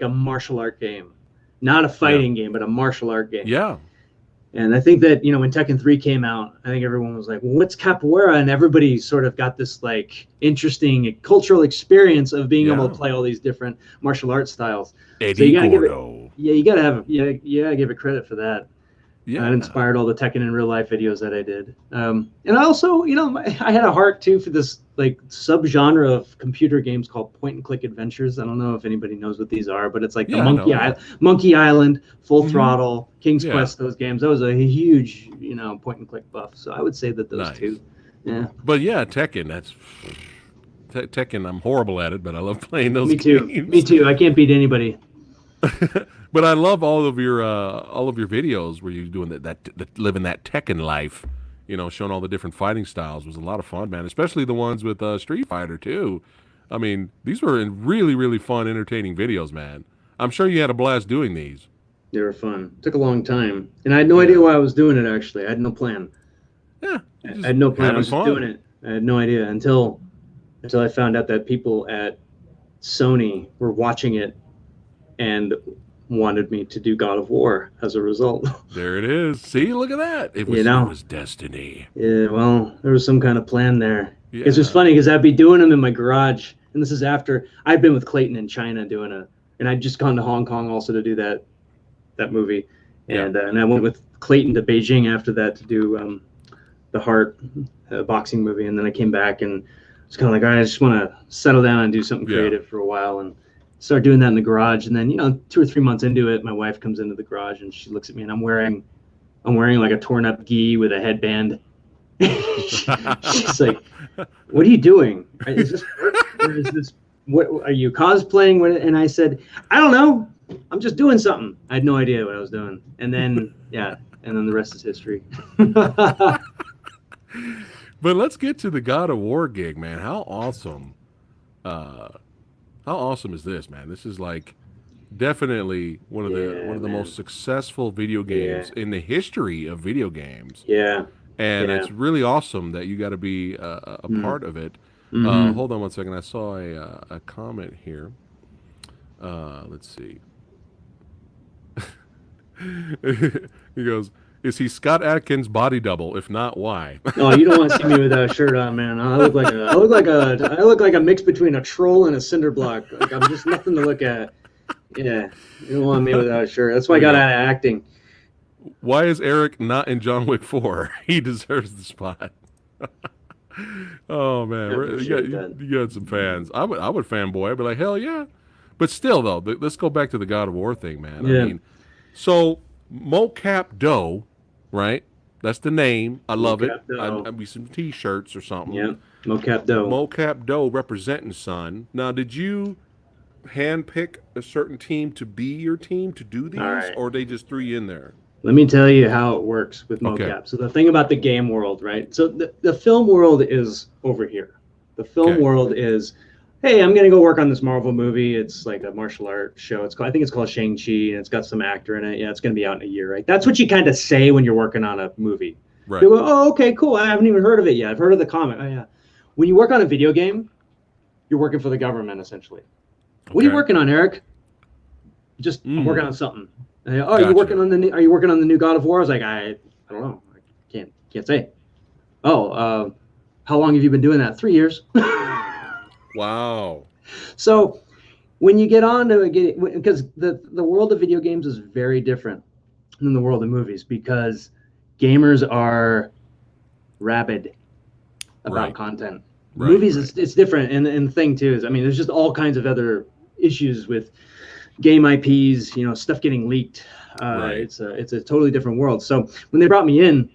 a martial art game, not a fighting game, but a martial art game. Yeah. And I think that, when Tekken 3 came out, I think everyone was like, well, what's capoeira? And everybody sort of got this like interesting cultural experience of being able to play all these different martial arts styles. Eddie So you gotta give it, Gordo. you gotta have, give it credit for that. Yeah. That inspired all the Tekken in real life videos that I did. And I also, I had a heart too for this like subgenre of computer games called point and click adventures. I don't know if anybody knows what these are, but it's like the Monkey Island, Full Throttle, King's Quest, those games. That was a huge, point and click buff. So I would say that those two. Yeah. But yeah, Tekken, Tekken, I'm horrible at it, but I love playing those Me too. games. Me too. I can't beat anybody. But I love all of your videos where you're doing that living that Tekken life. You know, showing all the different fighting styles was a lot of fun, man. Especially the ones with Street Fighter too. I mean, these were really, really fun, entertaining videos, man. I'm sure you had a blast doing these. They were fun. Took a long time, and I had no idea why I was doing it. Actually, I had no plan. Yeah, I had no plan. I was just fun. doing it. I had no idea until I found out that people at Sony were watching it and wanted me to do God of War as a result. There it is. See, look at that. It was destiny. Yeah, well, there was some kind of plan there. Yeah. It's just funny because I'd be doing them in my garage, and this is after I'd been with Clayton in China and I'd just gone to Hong Kong also to do that movie, and I went with Clayton to Beijing after that to do the Heart boxing movie, and then I came back and it's kind of like, all right, I just want to settle down and do something creative for a while, and start doing that in the garage. And then 2 or 3 months into it, my wife comes into the garage and she looks at me, and I'm wearing like a torn up gi with a headband. She's like, "What are you doing? Is this work, or is this what are you cosplaying?" And I said, "I don't know. I'm just doing something." I had no idea what I was doing. And then the rest is history. But let's get to the God of War gig, man. How awesome! How awesome is this, man? This is like definitely one of the most successful video games in the history of video games. Yeah. And it's really awesome that you got to be a part of it. Hold on one second. I saw a comment here. Let's see. He goes, "Is he Scott Adkins' body double? If not, why?" Oh, you don't want to see me without a shirt on, man. I look like a mix between a troll and a cinder block. Like, I'm just nothing to look at. Yeah, you don't want me without a shirt. That's why I got out of acting. Why is Eric not in John Wick 4? He deserves the spot. Oh man, you got some fans. I would fanboy. I'd be like, hell yeah. But still, though, let's go back to the God of War thing, man. Yeah. I mean, so Mocap Doe, right? That's the name. I love it. I'd be some T-shirts or something. Yeah, Mocap Doe. Mocap Doe representing son. Now, did you handpick a certain team to be your team to do these, or they just threw you in there? Let me tell you how it works with mocap. Okay. So the thing about the game world, right? So the film world is over here. The film world is, hey, I'm gonna go work on this Marvel movie. It's like a martial art show. I think it's called Shang-Chi, and it's got some actor in it. Yeah, it's gonna be out in a year, right? That's what you kind of say when you're working on a movie. Right. You go, oh, okay, cool. I haven't even heard of it yet. I've heard of the comic. Oh yeah. When you work on a video game, you're working for the government essentially. What are you working on, Eric? I'm working on something. Are you working on the new God of War? I was like, I don't know. I can't say. Oh, how long have you been doing that? 3 years. Wow. So when you get on to it, because the world of video games is very different than the world of movies, because gamers are rabid about content. Right, Movies, it's different. And the thing too is, I mean, there's just all kinds of other issues with game IPs, stuff getting leaked. It's a totally different world. So when they brought me in,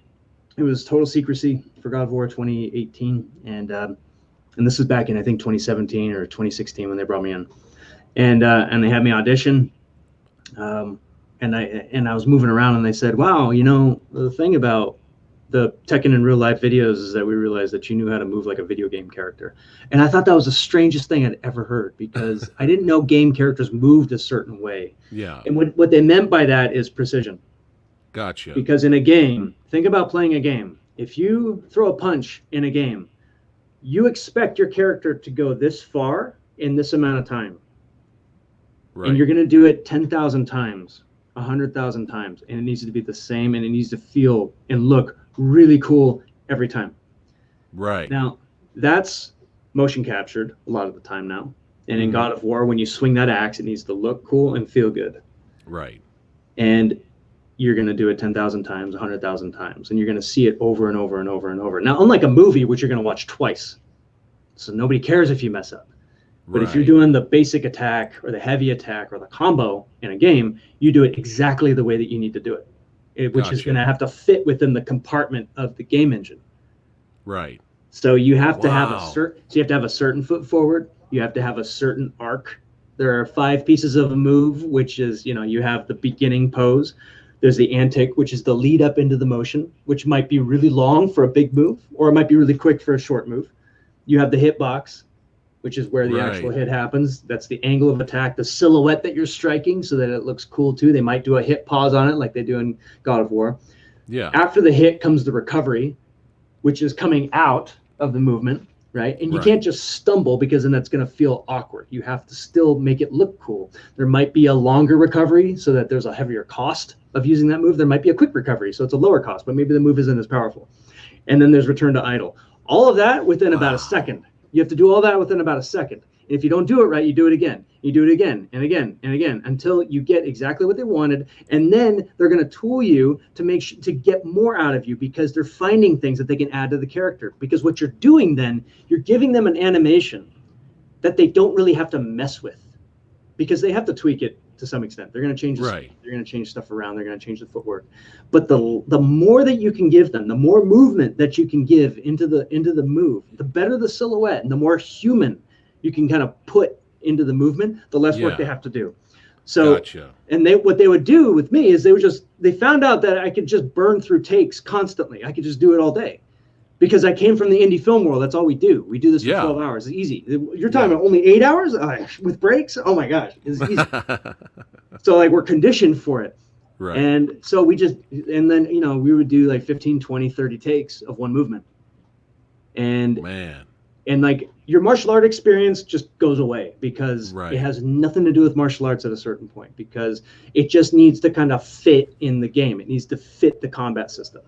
it was total secrecy for God of War 2018, and this was back in, I think, 2017 or 2016 when they brought me in, and they had me audition, and I was moving around, and they said, "Wow, the thing about the Tekken in real life videos is that we realized that you knew how to move like a video game character." And I thought that was the strangest thing I'd ever heard, because I didn't know game characters moved a certain way. Yeah. And what they meant by that is precision. Gotcha. Because in a game, think about playing a game. If you throw a punch in a game, you expect your character to go this far in this amount of time. Right. And you're going to do it 10,000 times, 100,000 times. And it needs to be the same, and it needs to feel and look really cool every time. Right. Now, that's motion captured a lot of the time now. And in God of War, when you swing that axe, it needs to look cool and feel good. Right. And you're going to do it 10,000 times, 100,000 times. And you're going to see it over and over and over and over. Now, unlike a movie, which you're going to watch twice. So nobody cares if you mess up. But if you're doing the basic attack or the heavy attack or the combo in a game, you do it exactly the way that you need to do it, which is going to have to fit within the compartment of the game engine. Right. So you have to have a certain foot forward. You have to have a certain arc There are 5 pieces of a move, which is, you have the beginning pose. There's the antic, which is the lead up into the motion, which might be really long for a big move, or it might be really quick for a short move. You have the hitbox, which is where the actual hit happens. That's the angle of attack, the silhouette that you're striking so that it looks cool too. They might do a hit pause on it like they do in God of War. Yeah. After the hit comes the recovery, which is coming out of the movement, right? And you can't just stumble because then that's going to feel awkward. You have to still make it look cool. There might be a longer recovery so that there's a heavier cost of using that move. There might be a quick recovery, so it's a lower cost, but maybe the move isn't as powerful. And then there's return to idle. All of that within about a second. You have to do all that within about a second. And if you don't do it right, you do it again. You do it again and again and again until you get exactly what they wanted. And then they're going to tool you to get more out of you because they're finding things that they can add to the character. Because what you're doing then, you're giving them an animation that they don't really have to mess with because they have to tweak it to some extent. They're going to change they're going to change stuff around. They're going to change the footwork. But the more that you can give them, the more movement that you can give into the move, the better the silhouette and the more human you can kind of put into the movement, the less work they have to do. So, and what they would do with me is they found out that I could just burn through takes constantly. I could just do it all day because I came from the indie film world. That's all we do. We do this for 12 hours. It's easy. You're talking about only 8 hours with breaks. Oh my gosh, it's easy. So like we're conditioned for it. Right. And so and then, we would do like 15, 20, 30 takes of one movement. And like your martial art experience just goes away because it has nothing to do with martial arts at a certain point because it just needs to kind of fit in the game. It needs to fit the combat system.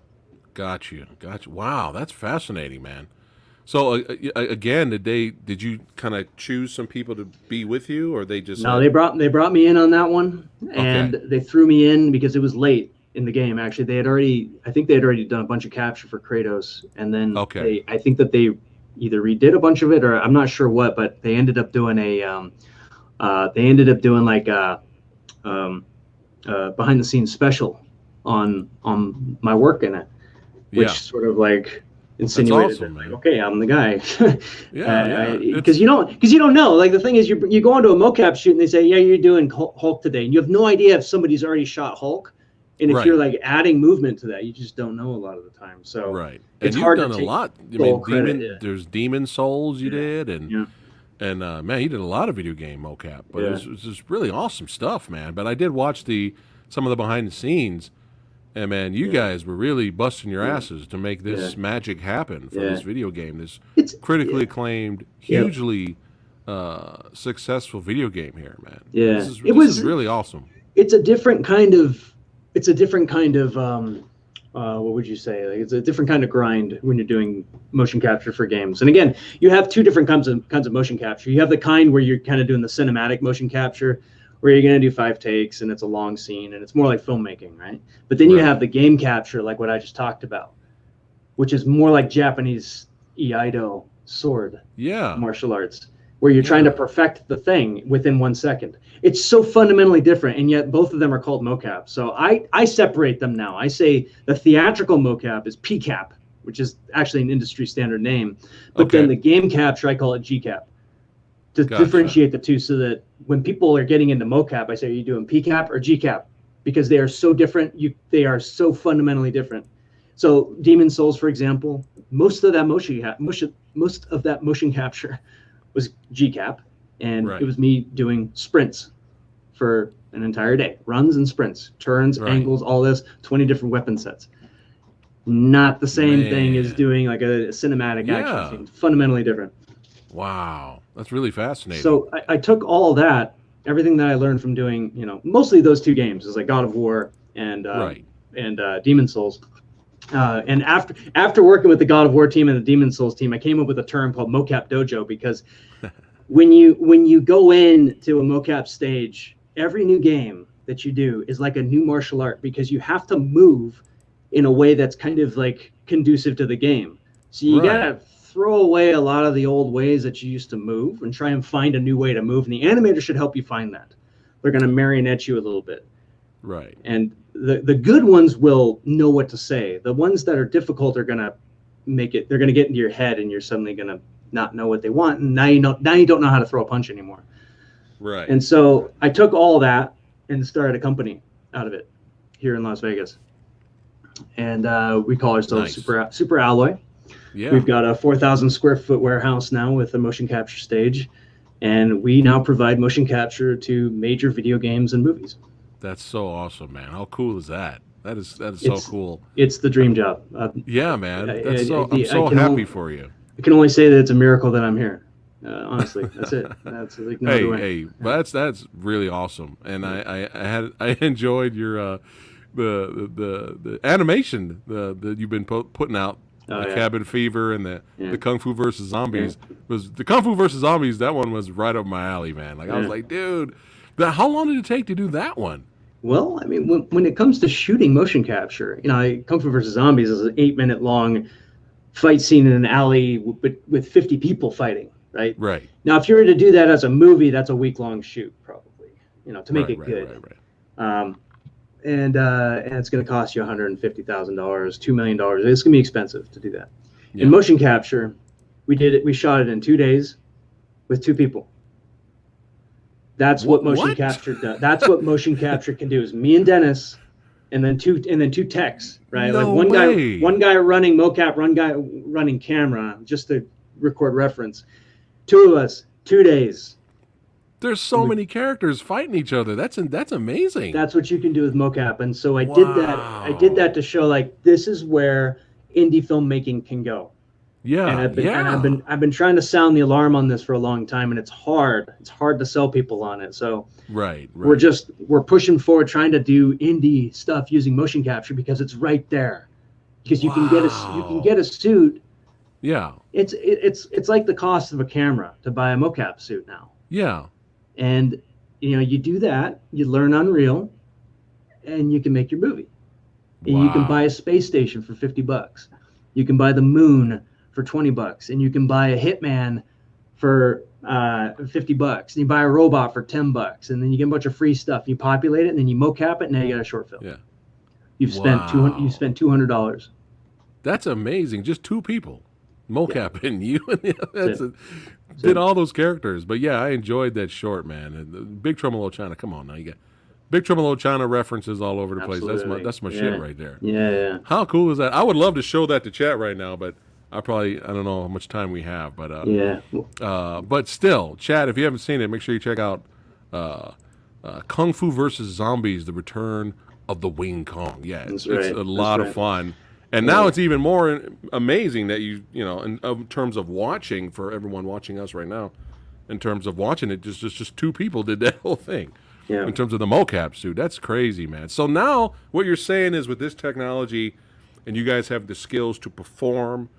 Got you. Wow, that's fascinating, man. So again, did you kind of choose some people to be with you, or they just? No, they brought me in on that one, and they threw me in because it was late in the game. Actually, I think they had already done a bunch of capture for Kratos, and then I think that they either redid a bunch of it or I'm not sure what, but they ended up doing like a behind the scenes special on my work in it, which sort of like insinuated that, like, okay, I'm the guy. Because you don't know. Like the thing is, you go onto a mocap shoot and they say, yeah, you're doing Hulk today, and you have no idea if somebody's already shot Hulk. And if you're like adding movement to that, you just don't know a lot of the time. So it's hard to take a lot. I mean, there's Demon Souls you did, and man, you did a lot of video game mocap. But it was just really awesome stuff, man. But I did watch some of the behind the scenes, and man, you guys were really busting your asses to make this magic happen for this video game. This critically acclaimed, hugely successful video game here, man. Yeah, this is really awesome. It's a different kind of. What would you say? Like, it's a different kind of grind when you're doing motion capture for games. And again, you have two different kinds of motion capture. You have the kind where you're kind of doing the cinematic motion capture, where you're going to do 5 takes and it's a long scene and it's more like filmmaking, right? But then you have the game capture, like what I just talked about, which is more like Japanese Iaido sword martial arts, where you're trying to perfect the thing within 1 second. It's so fundamentally different, and yet both of them are called mocap. So I separate them now. I say the theatrical mocap is PCAP, which is actually an industry standard name. But then the game capture, I call it GCAP, to differentiate the two, so that when people are getting into mocap, I say, are you doing PCAP or GCAP? Because they are so different. They are so fundamentally different. So Demon Souls, for example, most of that motion capture was GCAP, and it was me doing sprints for an entire day, runs and sprints, turns, angles, all this, 20 different weapon sets. Not the same thing as doing like a cinematic action scene. Fundamentally different. Wow, that's really fascinating. So I took all that, everything that I learned from doing, mostly those 2 games, is like God of War and Demon Souls. And after working with the God of War team and the Demon Souls team, I came up with a term called Mocap Dojo, because when you go into a mocap stage, every new game that you do is like a new martial art, because you have to move in a way that's kind of like conducive to the game. So you gotta throw away a lot of the old ways that you used to move and try and find a new way to move. And the animator should help you find that. They're gonna marionette you a little bit. Right. And the good ones will know what to say. The ones that are difficult are gonna they're gonna get into your head, and you're suddenly gonna not know what they want, and now you don't know how to throw a punch anymore. Right. And so I took all that and started a company out of it here in Las Vegas. And we call ourselves Super Alloy. Yeah. We've got a 4,000 square foot warehouse now with a motion capture stage. And we now provide motion capture to major video games and movies. That's so awesome, man. How cool is that? That is so cool. It's the dream job. Yeah, man. I'm so happy for you. I can only say that it's a miracle that I'm here. Honestly, that's it. That's like no other way. Hey, but that's really awesome, and I enjoyed your the animation that you've been putting out. Cabin Fever and the Kung Fu versus Zombies was the Kung Fu versus Zombies. That one was right up my alley, man. Like I was like, dude, how long did it take to do that one? Well, I mean, when it comes to shooting motion capture, Kung Fu versus Zombies is an 8-minute long fight scene in an alley with 50 people fighting, right? Right. Now, if you were to do that as a movie, that's a week-long shoot, probably, to make it good. Right. And it's going to cost you $150,000, $2 million. It's going to be expensive to do that. Yeah. In motion capture, we shot it in 2 days with 2 people. That's what motion capture does. That's what motion capture can do. Is me and Dennis, and then two techs, right? No like way. one guy running mocap, one guy running camera, just to record reference. 2 of us, 2 days. There's so many characters fighting each other. That's amazing. That's what you can do with mocap, and so I did that. I did that to show like this is where indie filmmaking can go. Yeah, and I've been trying to sound the alarm on this for a long time, and it's hard. It's hard to sell people on it. So right. we're pushing forward, trying to do indie stuff using motion capture because it's right there. Because you can get a suit. Yeah. It's like the cost of a camera to buy a mocap suit now. Yeah. And you do that, you learn Unreal, and you can make your movie. And you can buy a space station for $50. You can buy the moon for $20, and you can buy a hitman for $50, and you buy a robot for $10, and then you get a bunch of free stuff. You populate it, and then you mocap it, and now you got a short film. Yeah. You've spent $200. That's amazing. Just 2 people. Mocap and you did all those characters. But yeah, I enjoyed that short, man. And Big Trouble in Little China. Come on now, you got Big Trouble in Little China references all over the place. That's my shit right there. Yeah. How cool is that? I would love to show that to chat right now, but I don't know how much time we have. But but still, chat, if you haven't seen it, make sure you check out Kung Fu versus Zombies: The Return of the Wing Kong. Yeah, it's a lot of fun. And now it's even more amazing that in terms of watching, for everyone watching us right now, in terms of watching it, just 2 people did that whole thing. Yeah. In terms of the mocap suit, that's crazy, man. So now what you're saying is with this technology, and you guys have the skills to perform,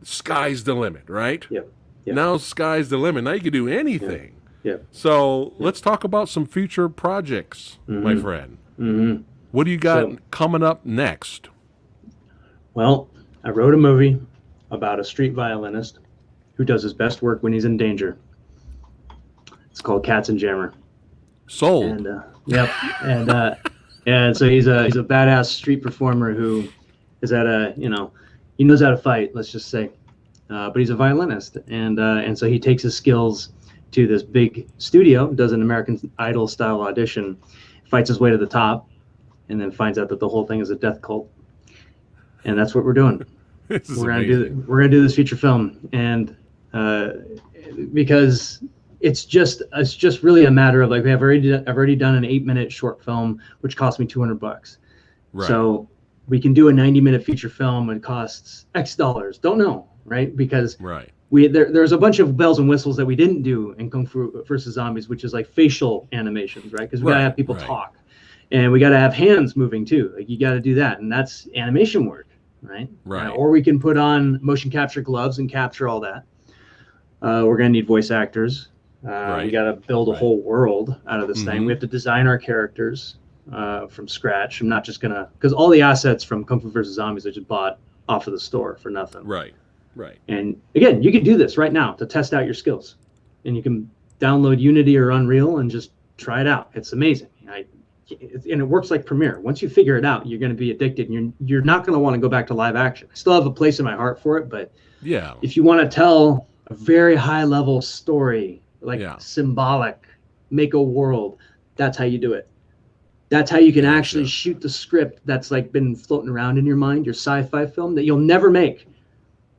sky's the limit, right? Yep. Now sky's the limit. Now you can do anything. Yeah. So let's talk about some future projects, my friend. Mm-hmm. What do you got coming up next? Well, I wrote a movie about a street violinist who does his best work when he's in danger. It's called Cats and Jammer. Sold. And and so he's a badass street performer who is he knows how to fight, let's just say, but he's a violinist, and so he takes his skills to this big studio, does an American Idol style audition, fights his way to the top, and then finds out that the whole thing is a death cult. And that's what we're doing. We're gonna do this feature film, and because it's just really a matter of like I've already done an 8-minute short film, which cost me $200. Right. So we can do a 90-minute feature film and costs X dollars. Don't know, right? Because there's a bunch of bells and whistles that we didn't do in Kung Fu versus Zombies, which is like facial animations, right? Because we gotta have people talk, and we gotta have hands moving too. Like you gotta do that, and that's animation work. Right. Or we can put on motion capture gloves and capture all that. We're going to need voice actors. We got to build a whole world out of this thing. We have to design our characters from scratch. I'm not just going to, because all the assets from Kung Fu versus Zombies are just bought off of the store for nothing. Right. And again, you can do this right now to test out your skills. And you can download Unity or Unreal and just try it out. It's amazing. And it works like Premiere. Once you figure it out, you're going to be addicted, and you're not going to want to go back to live action. I still have a place in my heart for it, but if you want to tell a very high level story, like Yeah. symbolic, make a world. That's how you do it. That's how you can actually shoot the script that's like been floating around in your mind, your sci-fi film that you'll never make.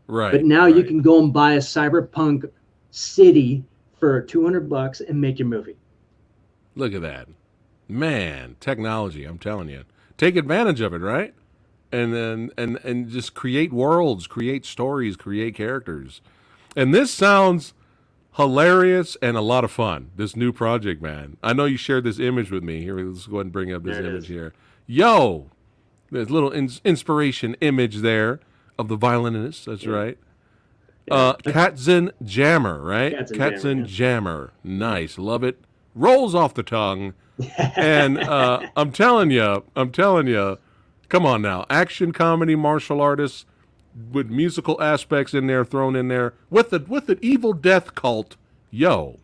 Right. But now you right. can go and buy a cyberpunk city for $200 and make your movie. Look at that. Man, technology, I'm telling you. Take advantage of it, right? And then and just create worlds, create stories, create characters. And this sounds hilarious and a lot of fun. This new project, man. I know you shared this image with me. Here, let's go ahead and bring up this image here. Yo, there's a little inspiration image there of the violinist. That's right. Katzen Jammer, right? Katzen Jammer. Nice. Love it. Rolls off the tongue. And I'm telling you, come on now. Action comedy, martial artists with musical aspects in there, thrown in there with the evil death cult. Yo,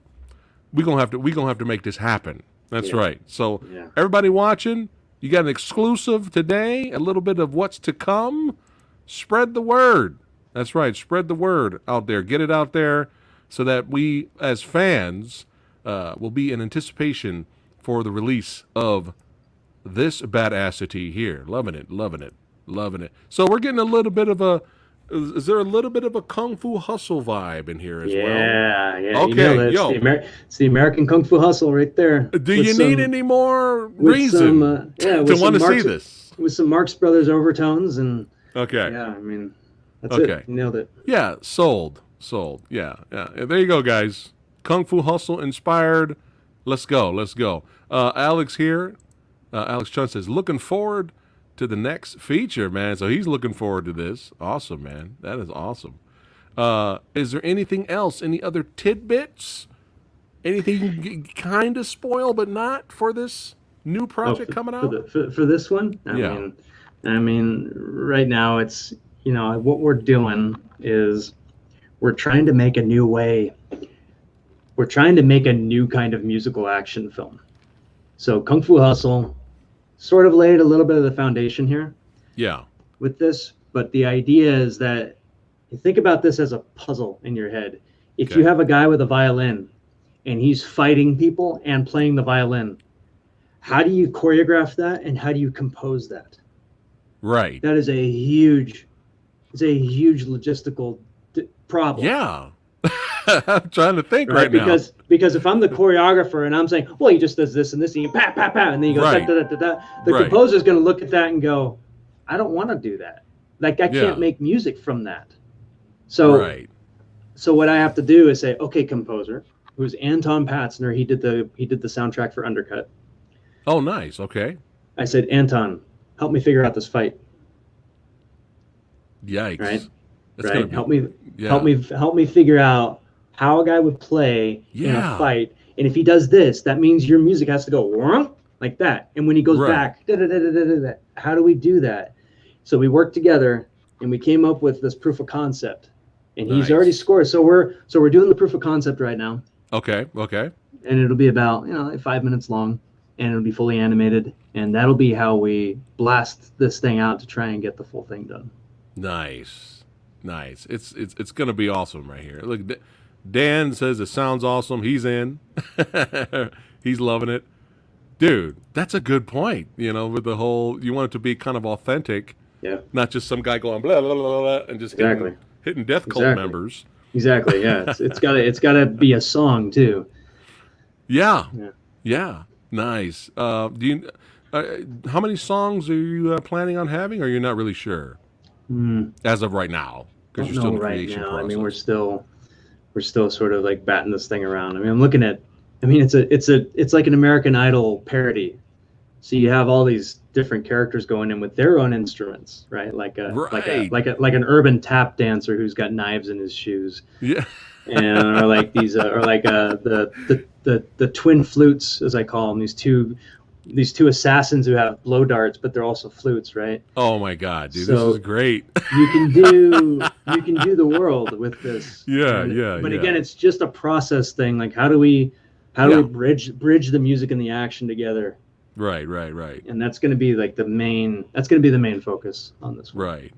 we're gonna have to make this happen. That's right. So everybody watching, you got an exclusive today, a little bit of what's to come. Spread the word. That's right. Spread the word out there. Get it out there so that we, as fans, will be in anticipation for the release of this badassity here. Loving it, loving it, loving it. So we're getting a little bit of a, is there a little bit of a Kung Fu Hustle vibe in here as well? Yeah. Okay, It's the American Kung Fu Hustle right there. Do you need any more reason to want to see this? With some Marx Brothers overtones and okay. Yeah, I mean, that's it. You nailed it. Yeah, sold. Yeah. There you go, guys. Kung Fu Hustle inspired. Let's go. Alex here. Alex Chun says, looking forward to the next feature, man. So he's looking forward to this. Awesome, man. That is awesome. Is there anything else? Any other tidbits? Anything you kind of spoil, but not for this new project coming out? For this one? I mean, right now it's, what we're doing is we're trying to make a new way. We're trying to make a new kind of musical action film. So Kung Fu Hustle sort of laid a little bit of the foundation here. Yeah. With this, but the idea is that you think about this as a puzzle in your head. If you have a guy with a violin and he's fighting people and playing the violin, how do you choreograph that and how do you compose that? Right. That is a huge logistical problem. Yeah. I'm trying to think right now. Because if I'm the choreographer and I'm saying, well, he just does this and this, and you pat, pat, pat, and then you go, da, da, da, da, the composer's going to look at that and go, I don't want to do that. Like, I can't make music from that. So, so what I have to do is say, okay, composer, who's Anton Patzner, he did the soundtrack for Undercut. Oh, nice. Okay. I said, Anton, help me figure out this fight. Yikes. Right? Help me figure out how a guy would play in a fight. And if he does this, that means your music has to go like that. And when he goes back, how do we do that? So we worked together and we came up with this proof of concept. And he's already scored. So we're doing the proof of concept right now. Okay. And it'll be about, like 5 minutes long, and it'll be fully animated. And that'll be how we blast this thing out to try and get the full thing done. Nice. It's going to be awesome right here. Look, Dan says it sounds awesome. He's in. He's loving it. Dude, that's a good point. With the whole, you want it to be kind of authentic. Yeah. Not just some guy going blah, blah, blah, blah, and just hitting death cult members. Exactly. Yeah. It's gotta be a song too. Yeah. Nice. How many songs are you planning on having, or you're not really sure? As of right now, because you're still in the creation process. I mean, we're still sort of like batting this thing around. I mean, I'm looking at. I mean, it's like an American Idol parody. So you have all these different characters going in with their own instruments, right? Like an urban tap dancer who's got knives in his shoes. Yeah. And or like these the twin flutes, as I call them, these two assassins who have blow darts, but they're also flutes, right? Oh my God, dude, this is great. you can do the world with this. Yeah. But again, it's just a process thing. Like how do we bridge the music and the action together? Right. And that's going to be like the main focus on this one. Right.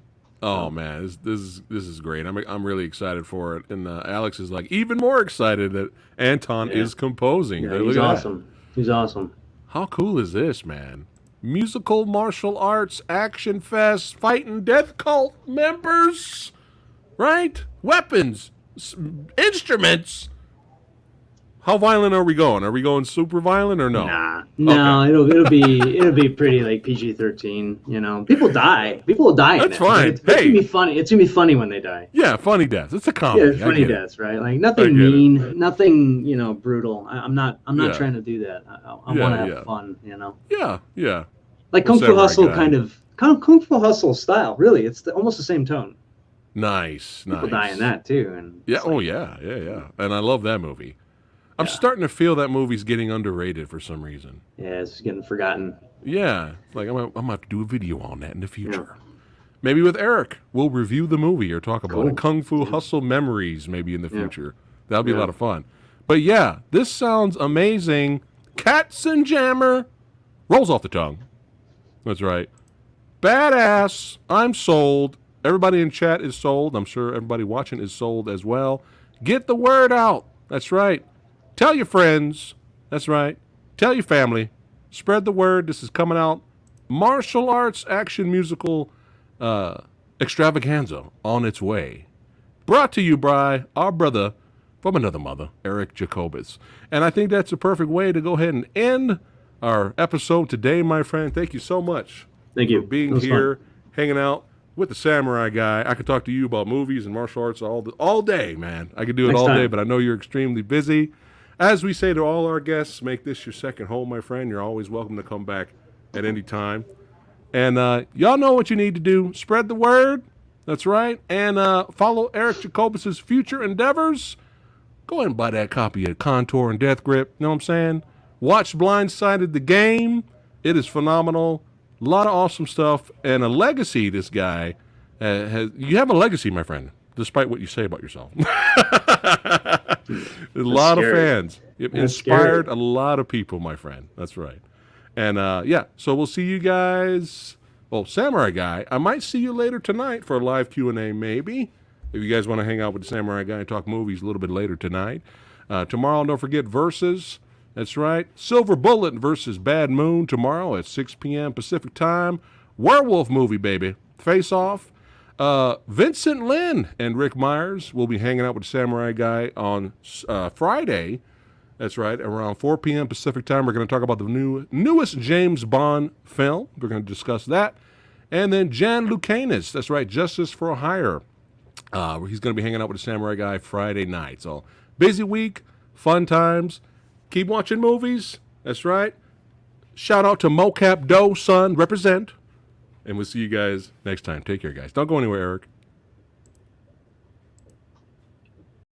Oh man, this is great. I'm really excited for it, and Alex is like even more excited that Anton is composing. Yeah, Look he's at that. awesome. He's awesome. How cool is this, man? Musical martial arts action fest fighting death cult members, right? Weapons, instruments. How violent are we going? Are we going super violent or no? No, it'll be pretty like PG-13. You know, people die. People will die. That's in it. fine. It's gonna be funny. It's gonna be funny when they die. Yeah, funny deaths. It's a comedy. Yeah, funny deaths, right? Like nothing get it. mean, nothing brutal. I'm not Yeah. trying to do that. I Yeah, want to have yeah. fun. Yeah. Like Kung Fu Samurai Hustle, Guy. kind of Kung Fu Hustle style. Really, it's almost the same tone. Nice. People die in that too, and Yeah. it's Oh like, yeah. And I love that movie. I'm starting to feel that movie's getting underrated for some reason. yeah, it's getting forgotten. Yeah, like I'm gonna have to do a video on that in the future. Maybe with Eric, we'll review the movie or talk about it. Kung Fu Hustle Memories, maybe in the future. That'll be a lot of fun. But yeah, this sounds amazing. Katzenjammer rolls off the tongue. That's right. Badass. I'm sold. Everybody in chat is sold. I'm sure everybody watching is sold as well. Get the word out. That's right. Tell your friends. That's right. Tell your family. Spread the word. This is coming out. Martial arts action musical extravaganza on its way. Brought to you by our brother from another mother, Eric Jacobus. And I think that's a perfect way to go ahead and end our episode today, my friend. Thank you so much Thank you for being It was here, fun. hanging out with the Samurai Guy. I could talk to you about movies and martial arts all day, man. I could do it Next all day, time. but I know you're extremely busy. As we say to all our guests, make this your second home, my friend. You're always welcome to come back at any time. And y'all know what you need to do. Spread the word. That's right. And follow Eric Jacobus' future endeavors. Go ahead and buy that copy of Contour and Death Grip. You know what I'm saying? Watch Blindsided the Game. It is phenomenal. A lot of awesome stuff. And a legacy, this guy has. You have a legacy, my friend, despite what you say about yourself. A lot of fans. It inspired a lot of people, my friend. That's right. And so we'll see you guys. Well, Samurai Guy, I might see you later tonight for a live Q&A, maybe. If you guys want to hang out with the Samurai Guy and talk movies a little bit later tonight. Tomorrow, don't forget Versus. That's right. Silver Bullet versus Bad Moon tomorrow at 6 p.m. Pacific time. Werewolf movie, baby. Face Off. Vincent Lin and Rick Myers will be hanging out with the Samurai Guy on Friday. That's right, around 4 p.m. Pacific time. We're going to talk about the newest James Bond film. We're going to discuss that. And then Jan Lucanis, that's right, Justice for Hire. He's going to be hanging out with the Samurai Guy Friday night. So, busy week, fun times. Keep watching movies. That's right. Shout out to Mocap Doe, son, represent. And we'll see you guys next time. Take care, guys. Don't go anywhere, Eric.